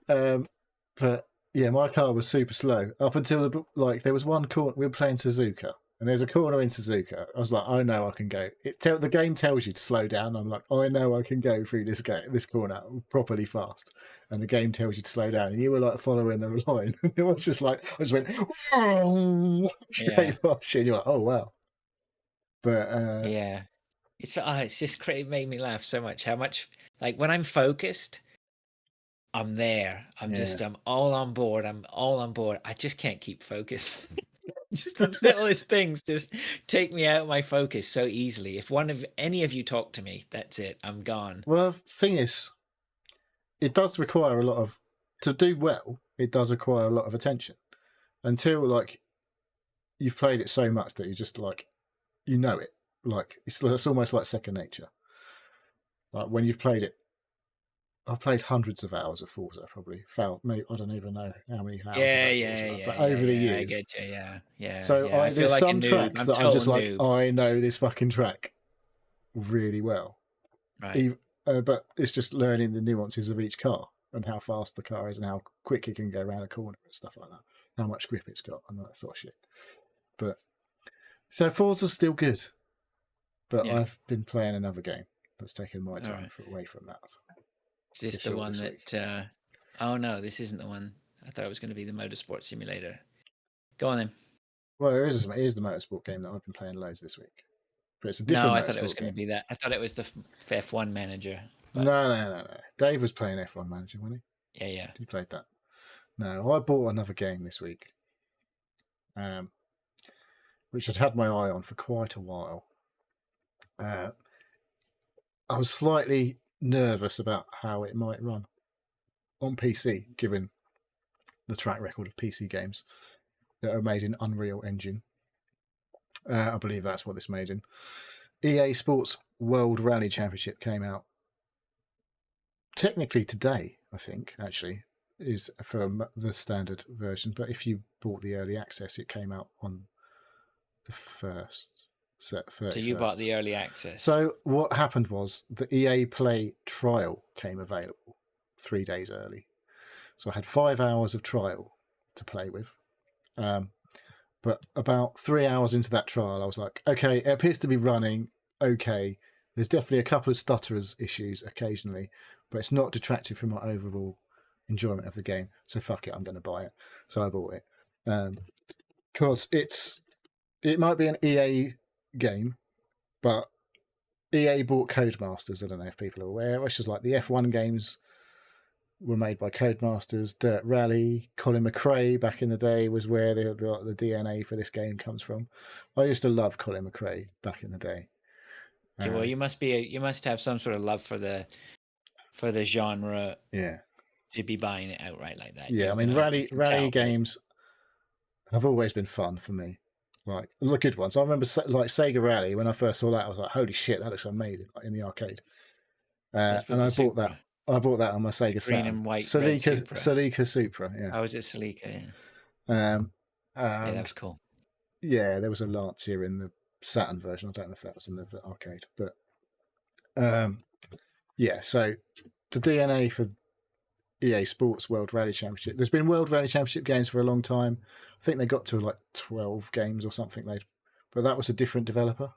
B: But yeah, my car was super slow up until there was one corner. We were playing Suzuka, and there's a corner in Suzuka. I was like, I know I can go. The game tells you to slow down. I'm like, I know I can go through this corner properly fast, and the game tells you to slow down. And you were like following the line. It was just like I just went straight past you, and you're like, oh wow. But
A: It's just crazy. It made me laugh so much. How much, like, when I'm focused, I'm there. I'm all on board. I'm all on board. I just can't keep focused. Just the littlest things just take me out of my focus so easily. If any of you talk to me, that's it. I'm gone.
B: Well, the thing is, it does require a lot of, to do well, it does require a lot of attention. Until, like, you've played it so much that you just, like, you know it. Like, it's almost like second nature. Like, when you've played it, I've played hundreds of hours of Forza, probably. Maybe, I don't even know how many hours. But over the years,
A: I get you. Yeah.
B: So
A: I feel
B: there's
A: like
B: some tracks that I'm just like,
A: noob.
B: I know this fucking track really well.
A: Right.
B: But it's just learning the nuances of each car and how fast the car is and how quick it can go around a corner and stuff like that. How much grip it's got and that sort of shit. But so Forza's still good. But
A: Yeah.
B: I've been playing another game that's taken my time away from that.
A: Is this the one that... oh no, this isn't the one. I thought it was going to be the Motorsport Simulator. Go on then.
B: Well, it is the motorsport game that I've been playing loads this week. But it's a different
A: I thought it was going to be that. I thought it was the F1 Manager.
B: But... No. Dave was playing F1 Manager, wasn't
A: he? Yeah.
B: He played that. No, I bought another game this week, which I'd had my eye on for quite a while. I was slightly nervous about how it might run on PC, given the track record of PC games that are made in Unreal Engine. I believe that's what this made in. EA Sports World Rally Championship came out technically today, I think, actually, is for the standard version. But if you bought the early access, it came out on the 1st. So
A: you bought the early access.
B: So what happened was the EA Play trial came available 3 days early. So I had 5 hours of trial to play with. But about 3 hours into that trial, I was like, okay, it appears to be running okay. There's definitely a couple of stutterers issues occasionally, but it's not detracting from my overall enjoyment of the game. So fuck it, I'm going to buy it. So I bought it. Because it might be an EA game, but EA bought Codemasters. I don't know if people are aware, which is like the F1 games were made by Codemasters. Dirt Rally, Colin McRae back in the day was where the DNA for this game comes from. I used to love Colin McRae back in the day.
A: Yeah, well, you must have some sort of love for the genre.
B: Yeah.
A: To be buying it outright like that.
B: Yeah, I mean, rally games have always been fun for me. Like the good ones. I remember like Sega Rally when I first saw that. I was like, "Holy shit, that looks amazing!" Like, in the arcade. And I bought that. I bought that on my Sega Saturn.
A: Green and white
B: Celica Supra. Yeah.
A: Oh, was it Celica?
B: Yeah.
A: Yeah, that was cool.
B: Yeah, there was a Lancia in the Saturn version. I don't know if that was in the arcade, but yeah. So the DNA for EA Sports World Rally Championship. There's been World Rally Championship games for a long time. I think they got to like 12 games or something. But that was a different developer.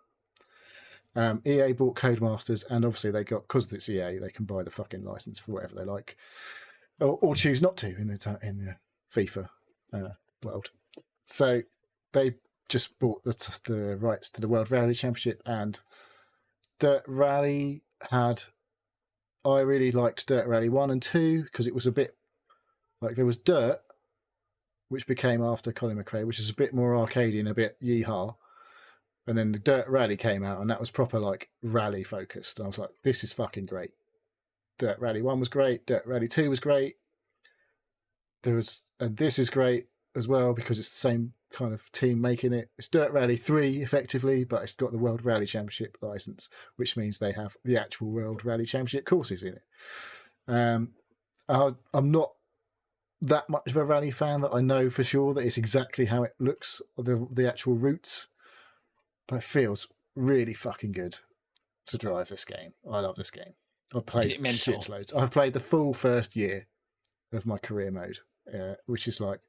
B: EA bought Codemasters, and obviously they got, because it's EA, they can buy the fucking license for whatever they like, or choose not to in the FIFA world. So they just bought the rights to the World Rally Championship, and Dirt Rally had. I really liked Dirt Rally 1 and 2 because it was a bit like there was Dirt, which became after Colin McRae, which is a bit more arcadey and a bit yeehaw. And then the Dirt Rally came out, and that was proper like rally focused. And I was like, this is fucking great. Dirt Rally 1 was great. Dirt Rally 2 was great. And this is great as well because it's the same kind of team making it. It's Dirt Rally 3 effectively, but it's got the World Rally Championship license, which means they have the actual World Rally Championship courses in it. I'm not that much of a rally fan that I know for sure that it's exactly how it looks, the actual routes, but it feels really fucking good to drive this game. I love this game. I've played shitloads. I've played the full first year of my career mode, which is like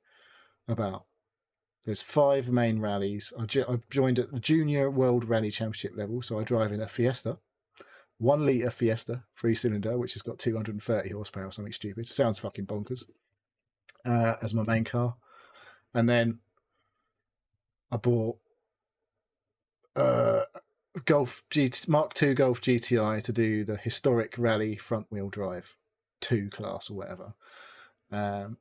B: there's 5 main rallies. I've joined at the Junior World Rally Championship level, so I drive in a Fiesta, 1 litre Fiesta, 3-cylinder, which has got 230 horsepower or something stupid. Sounds fucking bonkers, as my main car. And then I bought Mark II Golf GTI to do the historic rally front wheel drive 2 class or whatever. And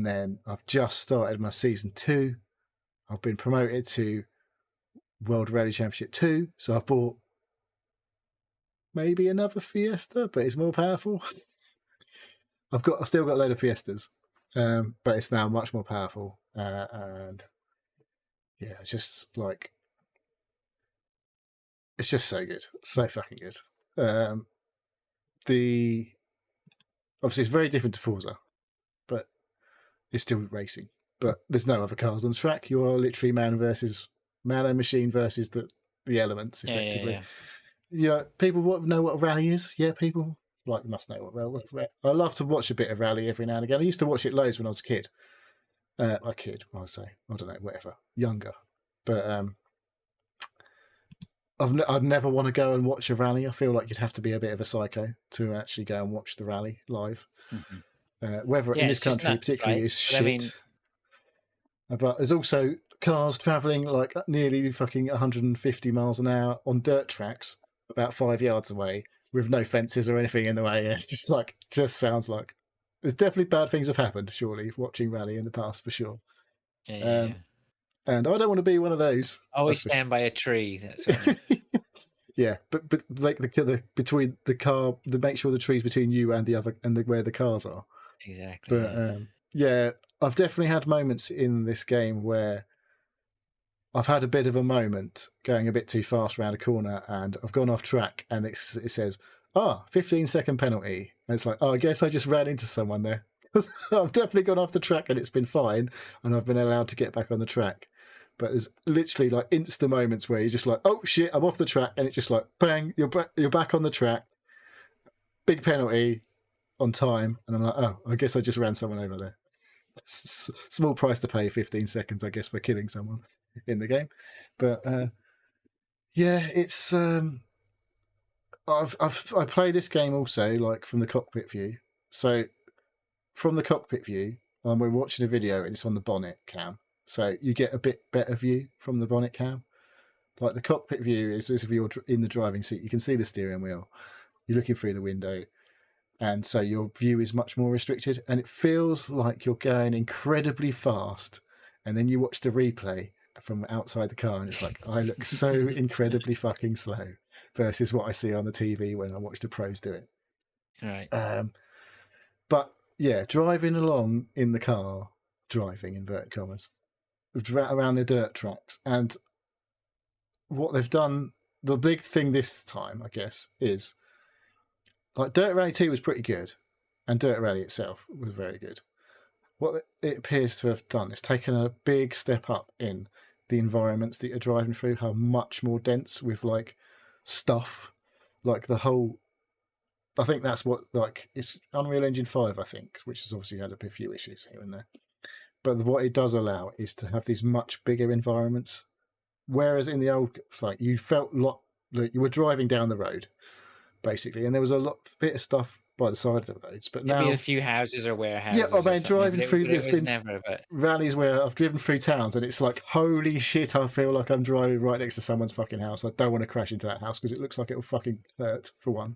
B: then I've just started my season 2. I've been promoted to World Rally Championship 2, so I've bought maybe another Fiesta, but it's more powerful. I've still got a load of Fiestas, but it's now much more powerful. And yeah, it's just like, it's just so good, so fucking good. Obviously it's very different to Forza, but it's still racing. But there's no other cars on the track. You are literally man and machine versus the elements, effectively. Yeah, people know what a rally is. Yeah, people must know what. I love to watch a bit of rally every now and again. I used to watch it loads when I was a kid. I don't know, whatever, younger. But I'd never want to go and watch a rally. I feel like you'd have to be a bit of a psycho to actually go and watch the rally live. Mm-hmm. Weather in this country particularly is shit. But there's also cars travelling like nearly fucking 150 miles an hour on dirt tracks about 5 yards away with no fences or anything in the way. It's just sounds like there's definitely bad things have happened, surely, watching rally in the past, for sure. And I don't want to be one of those.
A: Always stand by a tree. That's
B: yeah, but like between the car, to make sure the tree's between you and the other and where the cars are.
A: Exactly.
B: But yeah, I've definitely had moments in this game where I've had a bit of a moment going a bit too fast around a corner and I've gone off track and it says, 15-second penalty. And it's like, I guess I just ran into someone there. I've definitely gone off the track and it's been fine and I've been allowed to get back on the track. But there's literally like instant moments where you're just like, oh shit, I'm off the track, and it's just like, bang, you're back on the track. Big penalty on time, and I'm like, oh, I guess I just ran someone over there. Small price to pay, 15 seconds, I guess, for killing someone in the game. But yeah, it's I play this game also like from the cockpit view. So from the cockpit view, we're watching a video and it's on the bonnet cam. So you get a bit better view from the bonnet cam. Like the cockpit view is as if you're in the driving seat. You can see the steering wheel. You're looking through the window. And so your view is much more restricted. And it feels like you're going incredibly fast. And then you watch the replay from outside the car and it's like, I look so incredibly fucking slow versus what I see on the TV when I watch the pros do it.
A: Right.
B: But yeah, driving along in the car, driving inverted commas, around the dirt tracks, and what they've done, the big thing this time, I guess, is like Dirt Rally 2 was pretty good and Dirt Rally itself was very good. What it appears to have done is taken a big step up in the environments that you're driving through, how much more dense with like stuff, like the whole, I think that's what, like, it's Unreal Engine 5, I think, which has obviously had a few issues here and there. But what it does allow is to have these much bigger environments. Whereas in the old, like, you felt like you were driving down the road, basically, and there was a bit of stuff by the side of the roads. But now,
A: maybe a few houses or warehouses.
B: Yeah, I mean, driving through,
A: there's been
B: rallies where I've driven through towns, and it's like, holy shit! I feel like I'm driving right next to someone's fucking house. I don't want to crash into that house because it looks like it will fucking hurt for one,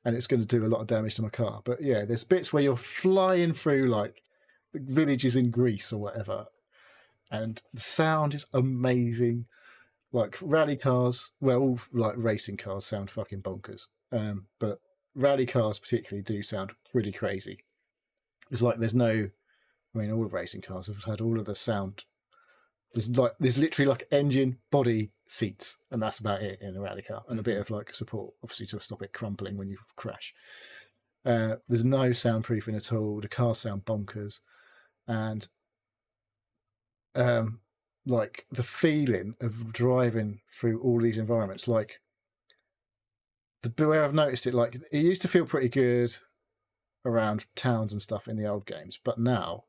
B: and it's going to do a lot of damage to my car. But yeah, there's bits where you're flying through like the villages in Greece or whatever, and the sound is amazing. Like rally cars, well, all like racing cars sound fucking bonkers, but rally cars particularly do sound pretty crazy. It's like there's no, I mean, all of racing cars have had all of the sound. There's literally like engine, body, seats, and that's about it in a rally car, and a bit of like support, obviously, to stop it crumpling when you crash. There's no soundproofing at all. The cars sound bonkers, and like the feeling of driving through all these environments, like the way I've noticed it, like it used to feel pretty good around towns and stuff in the old games, but now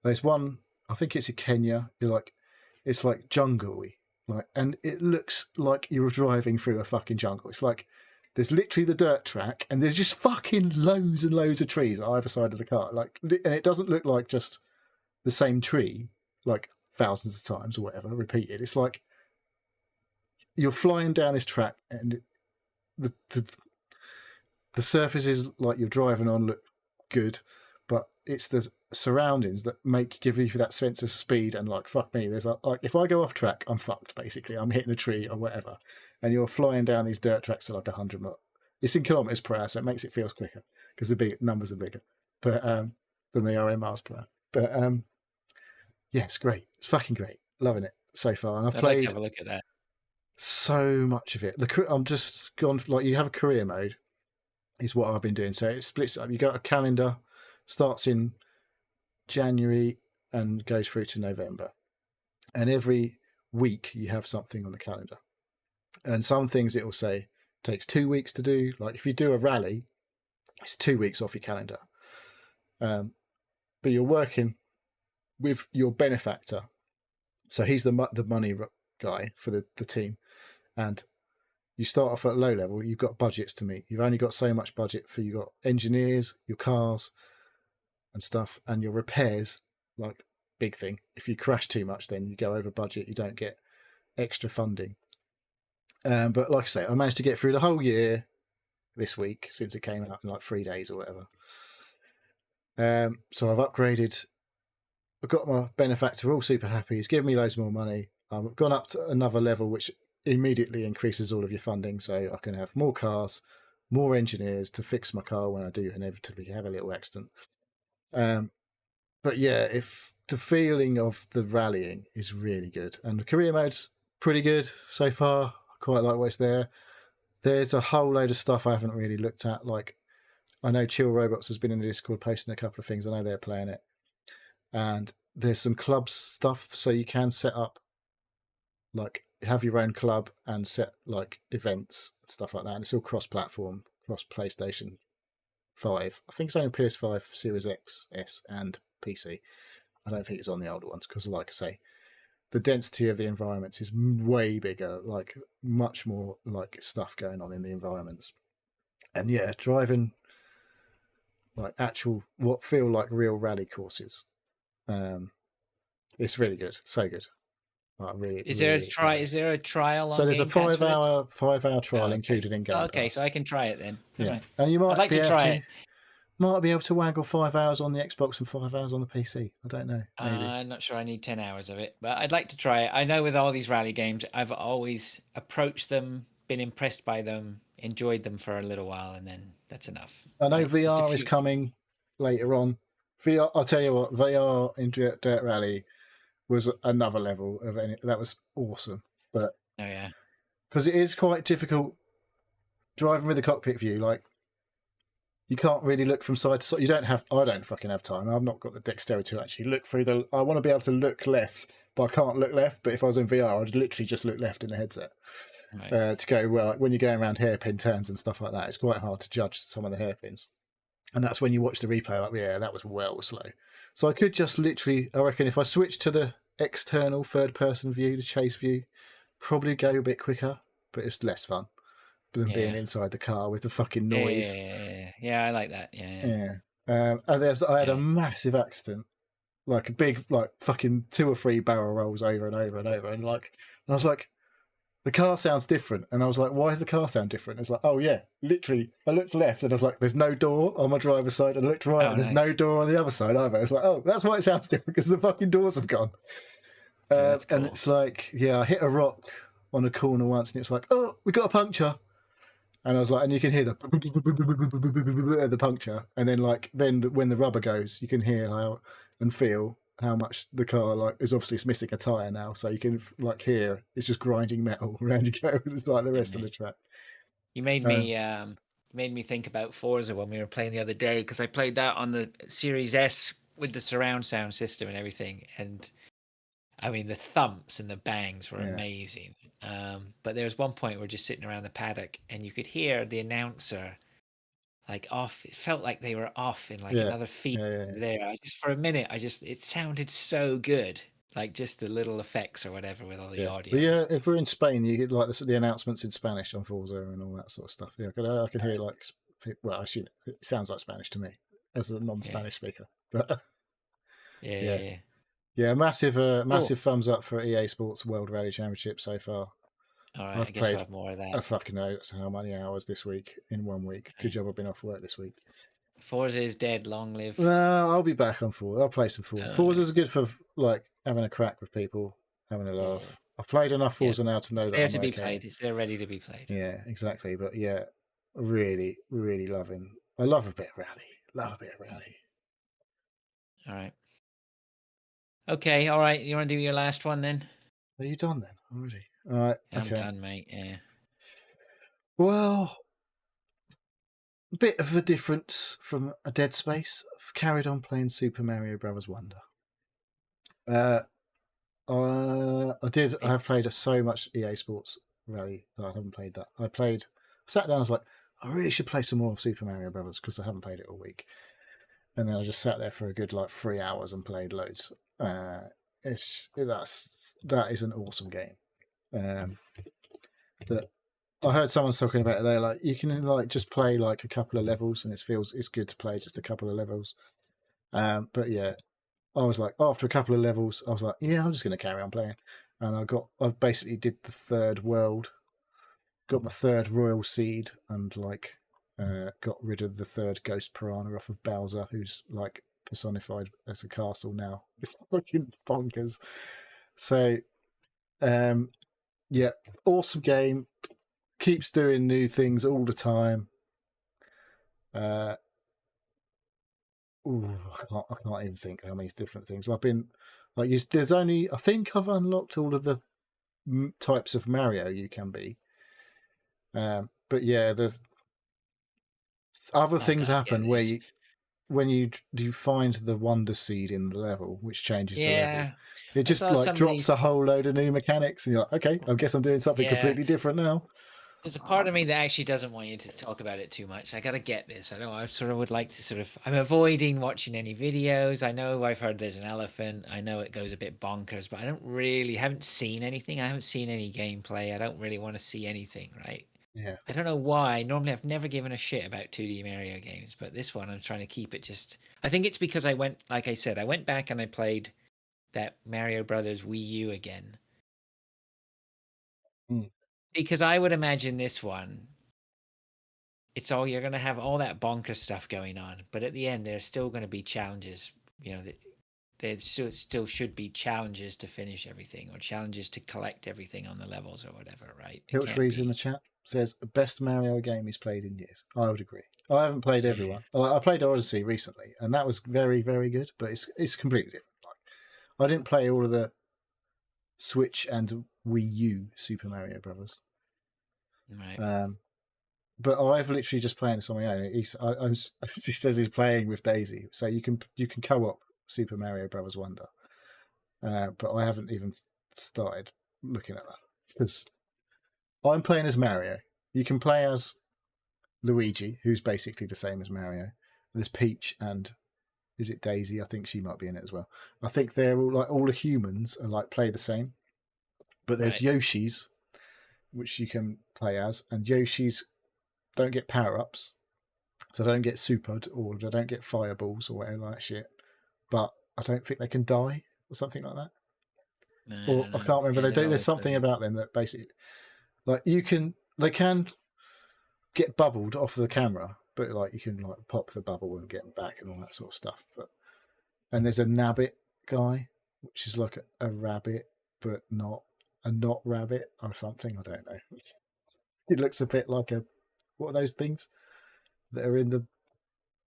B: there's one, I think it's in Kenya, it's like jungle-y, like, and it looks like you're driving through a fucking jungle. It's like there's literally the dirt track and there's just fucking loads and loads of trees on either side of the car, like, and it doesn't look like just the same tree like thousands of times or whatever repeated. It's like you're flying down this track, and the surfaces like you're driving on look good, but it's the surroundings that give you that sense of speed. And like, fuck me, there's like, if I go off track, I'm fucked. Basically, I'm hitting a tree or whatever, and you're flying down these dirt tracks at like 100 miles. It's in kilometers per hour, so it makes it feels quicker because the big numbers are bigger, but than they are in miles per hour. But yeah, it's great. It's fucking great. Loving it so far, and I've played.
A: Like to have a look at that.
B: So much of it. I'm just gone like, you have a career mode, is what I've been doing. So it splits up. You got a calendar, starts in January and goes through to November, and every week you have something on the calendar. And some things it will say takes 2 weeks to do. Like if you do a rally, it's 2 weeks off your calendar. But you're working with your benefactor, so he's the money guy for the team, and you start off at low level. You've got budgets to meet. You've only got so much budget for, you got engineers, your cars and stuff, and your repairs, like big thing. If you crash too much, then you go over budget. You don't get extra funding. But like I say, I managed to get through the whole year this week, since it came out in like 3 days or whatever. So I've upgraded. I've got my benefactor all super happy. He's given me loads more money. I've gone up to another level, which immediately increases all of your funding, so I can have more cars, more engineers to fix my car when I do inevitably have a little accident. But yeah, if the feeling of the rallying is really good, and the career mode's pretty good so far. I quite like what's there. There's a whole load of stuff I haven't really looked at. Like, I know Chill Robots has been in the Discord posting a couple of things. I know they're playing it, and there's some club stuff, so you can set up, like, have your own club and set like events and stuff like that. And it's all cross-platform, cross PlayStation 5. I think it's only PS5, Series X, S, and PC. I don't think it's on the older ones because, like I say, the density of the environments is way bigger, like much more like stuff going on in the environments. And yeah, driving like actual, what feel like real rally courses. It's really good, so good. Like, really,
A: Is there
B: really,
A: a try? Is there a trial?
B: So
A: on
B: there's a
A: Game Pass for it?
B: 5-hour trial
A: okay.
B: included in Game Pass.
A: Okay, so I can try it then.
B: Yeah,
A: Right.
B: and you might
A: I'd like
B: be
A: to
B: able
A: try
B: to.
A: it.
B: Might be able to waggle 5 hours on the Xbox and 5 hours on the PC. I don't know. Maybe.
A: I'm not sure I need 10 hours of it, but I'd like to try it. I know with all these rally games, I've always approached them, been impressed by them, enjoyed them for a little while, and then that's enough.
B: I know
A: Like, just a
B: VR is
A: few-
B: coming later on. VR, I'll tell you what, VR in Dirt Rally was another level of any. That was awesome, but
A: Oh yeah,
B: because it is quite difficult driving with the cockpit view. Like, you can't really look from side to side. I don't fucking have time. I've not got the dexterity to actually look through the. I want to be able to look left, but I can't look left. But if I was in VR, I'd literally just look left in the headset.
A: right.
B: To go, well, like when you're going around hairpin turns and stuff like that, it's quite hard to judge some of the hairpins. And that's when you watch the replay, like, yeah, that was well slow. So I could just literally, I reckon if I switch to the external third person view, the chase view, probably go a bit quicker, but it's less fun than being inside the car with the fucking noise.
A: Yeah, I like that. Yeah.
B: And I had a massive accident, like a big, like fucking 2 or 3 barrel rolls over and over and over. And I was like, the car sounds different. And I was like, why does the car sound different? It's like, oh yeah, literally. I looked left and I was like, there's no door on my driver's side. I looked right and there's no door on the other side either. It's like, oh, that's why it sounds different, because the fucking doors have gone.
A: Cool.
B: And it's like, yeah, I hit a rock on a corner once and it's like, oh, we got a puncture. And I was like, and you can hear the puncture. And then when the rubber goes, you can hear and feel how much the car is obviously it's missing a tire now, so you can hear it's just grinding metal around you go. It's like the rest of the track.
A: You made me think about Forza when we were playing the other day, because I played that on the Series S with the surround sound system and everything, and I mean the thumps and the bangs were amazing. But there was one point we're just sitting around the paddock and you could hear the announcer off. It felt like they were off in another feed there. For a minute, it sounded so good. Just the little effects or whatever with all the audio.
B: But yeah, if we're in Spain, you get the announcements in Spanish on Forza and all that sort of stuff. Yeah, I can hear well, actually, it sounds like Spanish to me as a non-Spanish speaker. But yeah, massive thumbs up for EA Sports World Rally Championship so far.
A: All right, I
B: I've
A: guess we'll
B: played
A: have more of
B: I
A: that.
B: fucking know how many hours this week in 1 week. Good
A: Okay.
B: job I've been off work this week.
A: Forza is dead. Long live.
B: No, I'll be back on Forza. I'll play some Forza.
A: All
B: Forza's
A: right.
B: good for like having a crack with people, having a
A: Yeah.
B: laugh. I've played enough
A: Yeah.
B: Forza now to know
A: It's
B: that
A: there
B: I'm
A: to be
B: okay.
A: played. It's there ready to be played.
B: Yeah, exactly. But yeah, really, really loving. I love a bit of rally. Love a bit of rally.
A: All right. Okay. All right. You want to do your last one then?
B: Are you done then already? All right.
A: I'm
B: Okay.
A: done, mate. Yeah.
B: Well, a bit of a difference from a Dead Space. I've carried on playing Super Mario Brothers Wonder. I did. I have played so much EA Sports Rally that I haven't played that. I sat down. I was like, I really should play some more Super Mario Brothers because I haven't played it all week. And then I just sat there for a good 3 hours and played loads. That is an awesome game. That I heard someone talking about it. They're like, you can just play a couple of levels, and it's good to play just a couple of levels. But yeah, I was like, after a couple of levels, I was like, yeah, I'm just going to carry on playing. And I basically did the third world, got my third royal seed, and got rid of the third ghost piranha off of Bowser, who's personified as a castle now. It's fucking bonkers. So, yeah, awesome game. Keeps doing new things all the time. I can't even think how many different things. I've been there's only, I think I've unlocked all of the types of Mario you can be. But yeah, there's other things happen where when you find the wonder seed in the level, which changes the level, it just drops a whole load of new mechanics, and you're like, okay, I guess I'm doing something completely different now.
A: There's a part of me that actually doesn't want you to talk about it too much. I gotta get this. I know I sort of would like to I'm avoiding watching any videos. I know I've heard there's an elephant. I know it goes a bit bonkers, but I haven't seen anything. I haven't seen any gameplay. I don't really want to see anything, right?
B: Yeah.
A: I don't know why. Normally I've never given a shit about 2D Mario games, but this one I'm trying to keep it just... I think it's because I went back and I played that Mario Brothers Wii U again. Because I would imagine this one, you're going to have all that bonker stuff going on, but at the end there's still going to be challenges. There still should be challenges to finish everything, or challenges to collect everything on the levels or whatever, right?
B: Hiltree's in the chat says best Mario game he's played in years. I would agree. I haven't played everyone. I played Odyssey recently, and that was very, very good, but it's completely different. I didn't play all of the Switch and Wii U Super Mario Brothers.
A: Right.
B: But I've literally just playing this on my own. He says he's playing with Daisy, so you can co-op Super Mario Brothers Wonder. But I haven't even started looking at that because I'm playing as Mario. You can play as Luigi, who's basically the same as Mario. There's Peach and is it Daisy? I think she might be in it as well. I think they're all the humans are play the same. But there's Yoshi's, which you can play as, and Yoshi's don't get power-ups. So they don't get supered, or they don't get fireballs or whatever like shit. But I don't think they can die or something like that. Or I can't remember. There's something about them that basically they can get bubbled off the camera, but you can pop the bubble and get back and all that sort of stuff. And there's a Nabbit guy, which is like a rabbit, but not rabbit or something. I don't know. It looks a bit like what are those things that are in the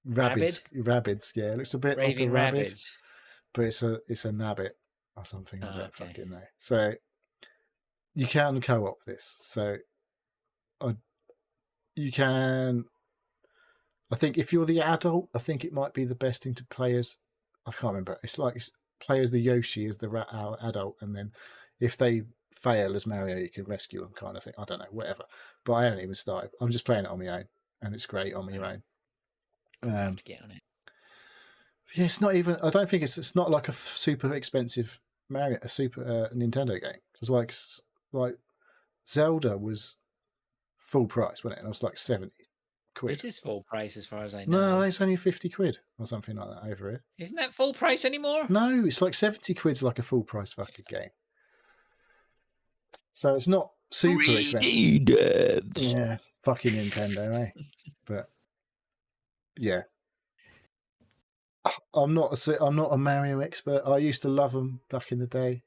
B: rabbits? Rabbids, yeah. It looks a bit like a rabbit, but it's a Nabbit or something. I don't fucking know. So you can co-op this. So you can. I think if you're the adult, I think it might be the best thing to play as. I can't remember. It's play as the Yoshi as the adult, and then if they fail as Mario, you can rescue them, kind of thing. I don't know, whatever. But I haven't even started. I'm just playing it on my own, and it's great on your own.
A: Have to get on it.
B: Yeah, it's not even. I don't think it's not like a super expensive super Nintendo game. It was like Zelda was full price, wasn't it? And it was like 70 quid.
A: This is full price as far as I know.
B: No, it's only 50 quid or something like that over here.
A: Isn't that full price anymore?
B: No, it's like 70 quid's like a full price fucking game. So it's not super expensive.
A: 3D devs.
B: Yeah, fucking Nintendo, eh? But yeah, I'm not a Mario expert. I used to love them back in the day.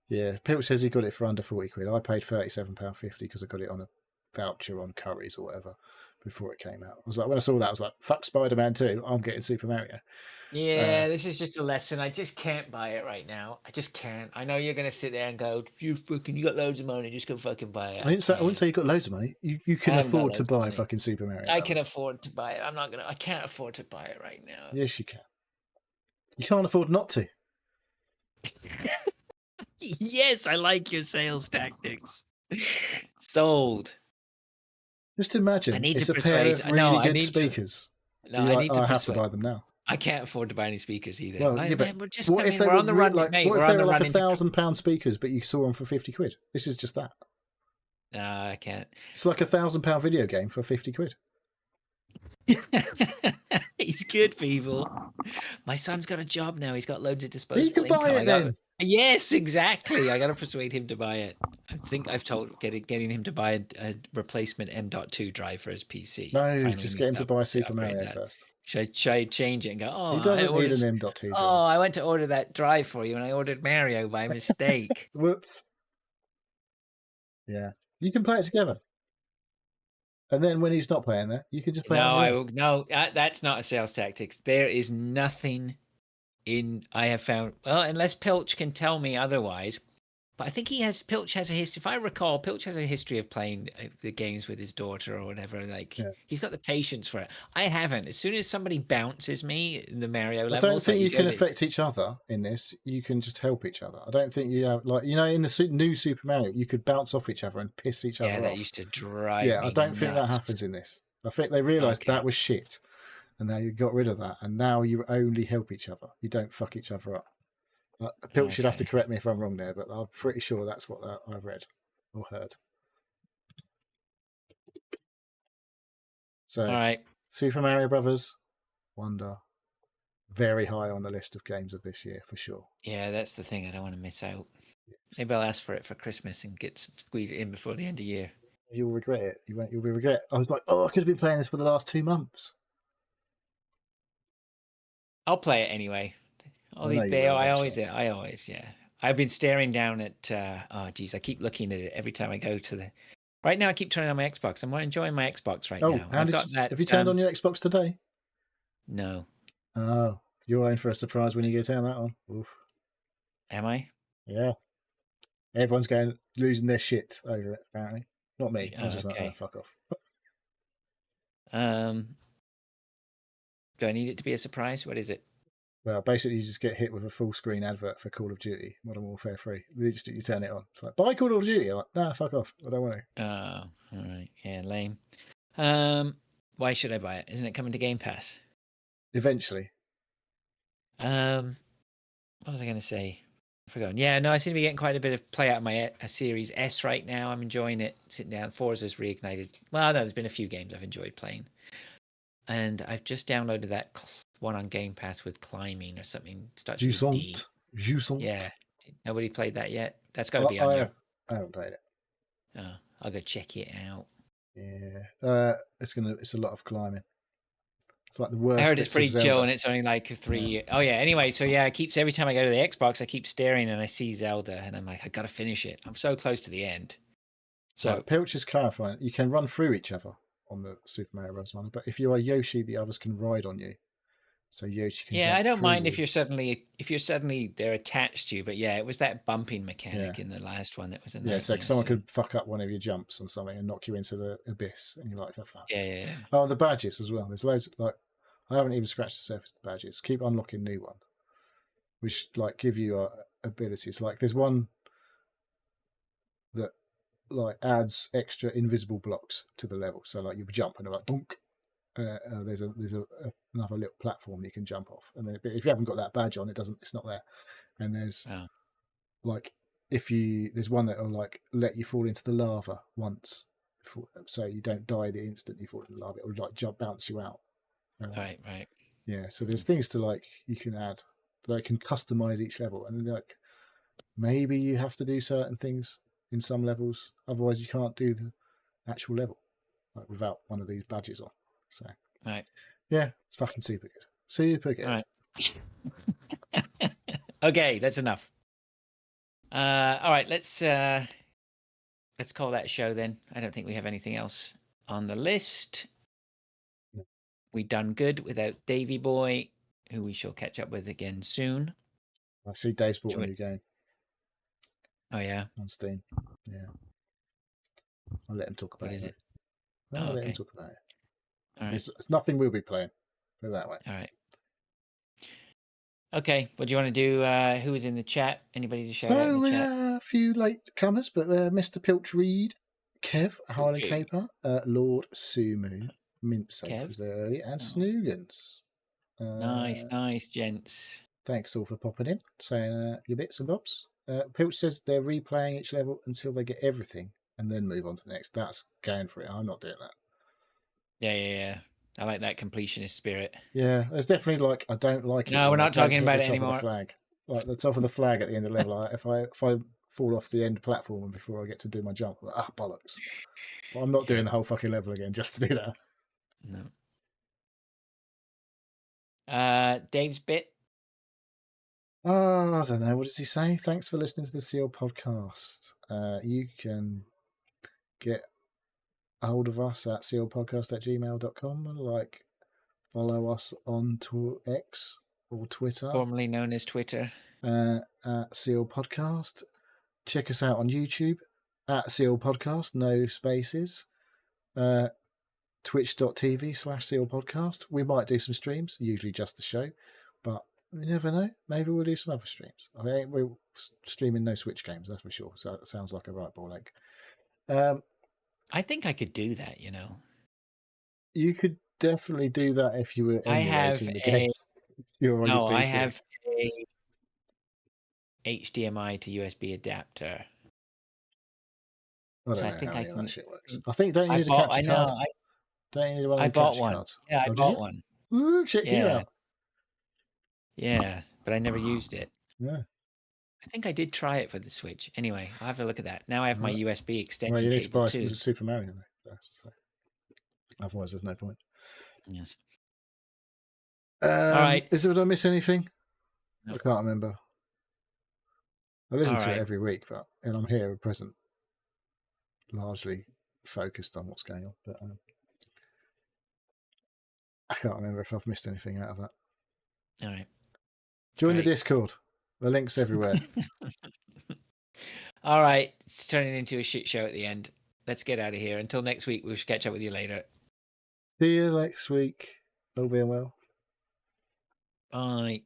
B: Yeah, Pilch says he got it for under 40 quid. I paid £37.50 because I got it on a voucher on Curry's or whatever before it came out. I was like, when I saw that, I was like, fuck Spider-Man 2, I'm getting Super Mario.
A: Yeah, this is just a lesson. I just can't buy it right now. I just can't. I know you're gonna sit there and go, you got loads of money, just go fucking buy it.
B: I wouldn't say you got loads of money. You can afford to buy fucking Super Mario.
A: I can afford to buy it. I can't afford to buy it right now.
B: Yes, you can. You can't afford not to.
A: Yes, I like your sales tactics. Sold.
B: Just imagine,
A: I need
B: it's
A: to
B: a pair of
A: persuade.
B: really
A: No, I
B: good
A: need to.
B: speakers.
A: No,
B: You're
A: I
B: like,
A: need to
B: I have to
A: persuade.
B: buy them now.
A: I can't afford to buy any speakers either.
B: Well,
A: Like,
B: yeah, but
A: man, we're just
B: what if they
A: we're
B: were
A: on the run,
B: like,
A: mate.
B: what
A: We're
B: if
A: on
B: they
A: the
B: were like
A: run into.
B: £1,000 speakers, but you saw them for 50 quid? This is just that.
A: No, I can't.
B: It's like £1,000 video game for 50 quid.
A: He's good, people. My son's got a job now. He's got loads of disposable
B: You can
A: income.
B: buy it then.
A: Yes, exactly. I got to persuade him to buy it. I think I've told getting him to buy a replacement M.2 drive for his PC.
B: No,
A: Finally
B: just
A: needs
B: get him
A: to
B: to buy
A: upgrade
B: Super Mario
A: that.
B: first.
A: Should I change it and go, oh,
B: He
A: I
B: doesn't need
A: ordered,
B: an M.2 drive.
A: oh, I went to order that drive for you and I ordered Mario by mistake.
B: Whoops. Yeah. You can play it together. And then when he's not playing that, you can just play it on your own.
A: No, that's not a sales tactic. There is nothing I have found, well, unless Pilch can tell me otherwise. But I think Pilch has a history. If I recall, Pilch has a history of playing the games with his daughter or whatever. Like, he's got the patience for it. I haven't. As soon as somebody bounces me in the Mario levels,
B: I don't think you can affect each other in this. You can just help each other. I don't think you have, like, in the new Super Mario, you could bounce off each other and piss each other off.
A: Yeah, that used to drive me
B: Yeah, I don't think that
A: nuts.
B: happens in this. I think they realised that was shit. And now you got rid of that. And now you only help each other. You don't fuck each other up. Pilch should have to correct me if I'm wrong there, but I'm pretty sure that's what I've read or heard. So,
A: all right,
B: Super Mario Brothers Wonder, very high on the list of games of this year for sure.
A: Yeah, that's the thing. I don't want to miss out. Maybe I'll ask for it for Christmas and squeeze it in before the end of the year.
B: You'll regret it. You'll be regret. I was like, oh, I could have been playing this for the last 2 months.
A: I'll play it anyway. All these videos, I always, yeah. I've been staring down at. Oh, geez, I keep looking at it every time I go to the. Right now, I keep turning on my Xbox. I'm enjoying my Xbox right now.
B: Have you turned on your Xbox today?
A: No.
B: Oh, you're in for a surprise when you get on that one. Oof.
A: Am I?
B: Yeah. Everyone's losing their shit over it. Apparently, not me. I was just like, oh, fuck off.
A: Do I need it to be a surprise? What is it?
B: Well, basically, you just get hit with a full screen advert for Call of Duty, Modern Warfare 3. You turn it on. It's like, buy Call of Duty. I'm like, nah, fuck off. I don't want to.
A: Oh, all right. Yeah, lame. Why should I buy it? Isn't it coming to Game Pass?
B: Eventually.
A: What was I going to say? I've forgotten. Yeah, no, I seem to be getting quite a bit of play out of my Series S right now. I'm enjoying it. Sitting down. Forza's reignited. Well, no, there's been a few games I've enjoyed playing. And I've just downloaded that one on Game Pass with climbing or something.
B: Jusant.
A: Yeah. Nobody played that yet? That's got to be on there.
B: I haven't played it.
A: Oh, I'll go check it out.
B: Yeah. It's a lot of climbing. It's like the worst.
A: I heard it's pretty chill and it's only like 3 years. Oh, yeah. Anyway, so yeah, every time I go to the Xbox, I keep staring and I see Zelda and I'm like, I got to finish it. I'm so close to the end.
B: So Pilch is clarifying, you can run through each other on the Super Mario Bros. One, but if you are Yoshi, the others can ride on you. So Yoshi can.
A: Yeah, I don't mind if you're suddenly they're attached to you, but yeah, it was that bumping mechanic in the last one that was a nightmare.
B: Yeah, so someone could fuck up one of your jumps on something and knock you into the abyss, and you're like, "Oh fuck."
A: Yeah.
B: Oh, the badges as well. There's loads. Like, I haven't even scratched the surface of the badges. Keep unlocking new ones, which like give you abilities. Like there's one that like adds extra invisible blocks to the level. So like you jump and like bonk. There's another little platform you can jump off, and then if you haven't got that badge on, it's not there. And there's like there's one that will like let you fall into the lava once, so you don't die the instant you fall into the lava. It will like bounce you out.
A: Right.
B: Yeah, so there's things to like you can add, like can customize each level, and like maybe you have to do certain things in some levels. Otherwise, you can't do the actual level like without one of these badges on. So,
A: Right.
B: yeah, it's fucking super good. Super good.
A: All right. Okay, that's enough. All right, let's call that a show then. I don't think we have anything else on the list.
B: No.
A: We done good without Davy Boy, who we shall catch up with again soon.
B: I see Dave's bought
A: Do
B: a
A: it.
B: new game
A: Oh yeah,
B: on Steam. Yeah, I'll let him talk about
A: what is
B: it.
A: it?
B: I'll
A: Oh,
B: let him
A: okay.
B: talk about it.
A: All right.
B: It's nothing we'll be playing. Put it that way.
A: All right. Okay, what do you want to do? Who was in the chat? Anybody to shout out in
B: So
A: the
B: we
A: chat?
B: are a few late comers, but Mr. Pilch Reed, Kev, Highland
A: Okay.
B: Caper, Lord Sumu, Mint Safe
A: Kev.
B: was there early, and
A: Oh.
B: Snoogans.
A: Nice, gents.
B: Thanks all for popping in, saying your bits and bobs. Pilch says they're replaying each level until they get everything and then move on to the next. That's going for it. I'm not doing that.
A: Yeah. I like that completionist spirit.
B: Yeah, there's definitely like I don't like it.
A: No, we're
B: when I
A: not
B: don't
A: talking
B: hit
A: about
B: the
A: it
B: top of the
A: anymore.
B: flag. Like the top of the flag at the end of the level. If I fall off the end platform before I get to do my jump, I'm like, bollocks. But I'm not doing the whole fucking level again just to do that.
A: No. Dave's bit.
B: I don't know. What does he say? Thanks for listening to the Seal podcast. You can get a hold of us at sealpodcast@gmail.com and like follow us on X or Twitter.
A: Formerly known as Twitter.
B: At Seal Podcast. Check us out on YouTube at Seal Podcast, no spaces. Twitch.tv/Seal Podcast. We might do some streams, usually just the show, but you never know. Maybe we'll do some other streams. I mean, we're streaming no Switch games, that's for sure. So that sounds like a right ball ache.
A: I think I could do that, you know.
B: You could definitely do that if you were emulating the games. You're on your PC.
A: I have a HDMI to USB adapter.
B: I don't know how any of that shit works. I think don't you need a capture card? Don't you need one of the capture cards?
A: Yeah, I bought one.
B: Ooh, check you out.
A: Yeah, but I never used it.
B: Yeah.
A: I think I did try it for the Switch. Anyway, I'll have a look at that. Now I have my USB extension
B: well, you need to buy
A: too.
B: Super Mario first. So. Otherwise, there's no point.
A: Yes.
B: All right. Did I miss anything?
A: No.
B: I can't remember. I listen to it every week, and I'm here at present, largely focused on what's going on. But I can't remember if I've missed anything out of that.
A: All right.
B: Join the Discord. The link's everywhere.
A: All right. It's turning into a shit show at the end. Let's get out of here. Until next week, we'll catch up with you later.
B: See you next week. All being well.
A: Bye.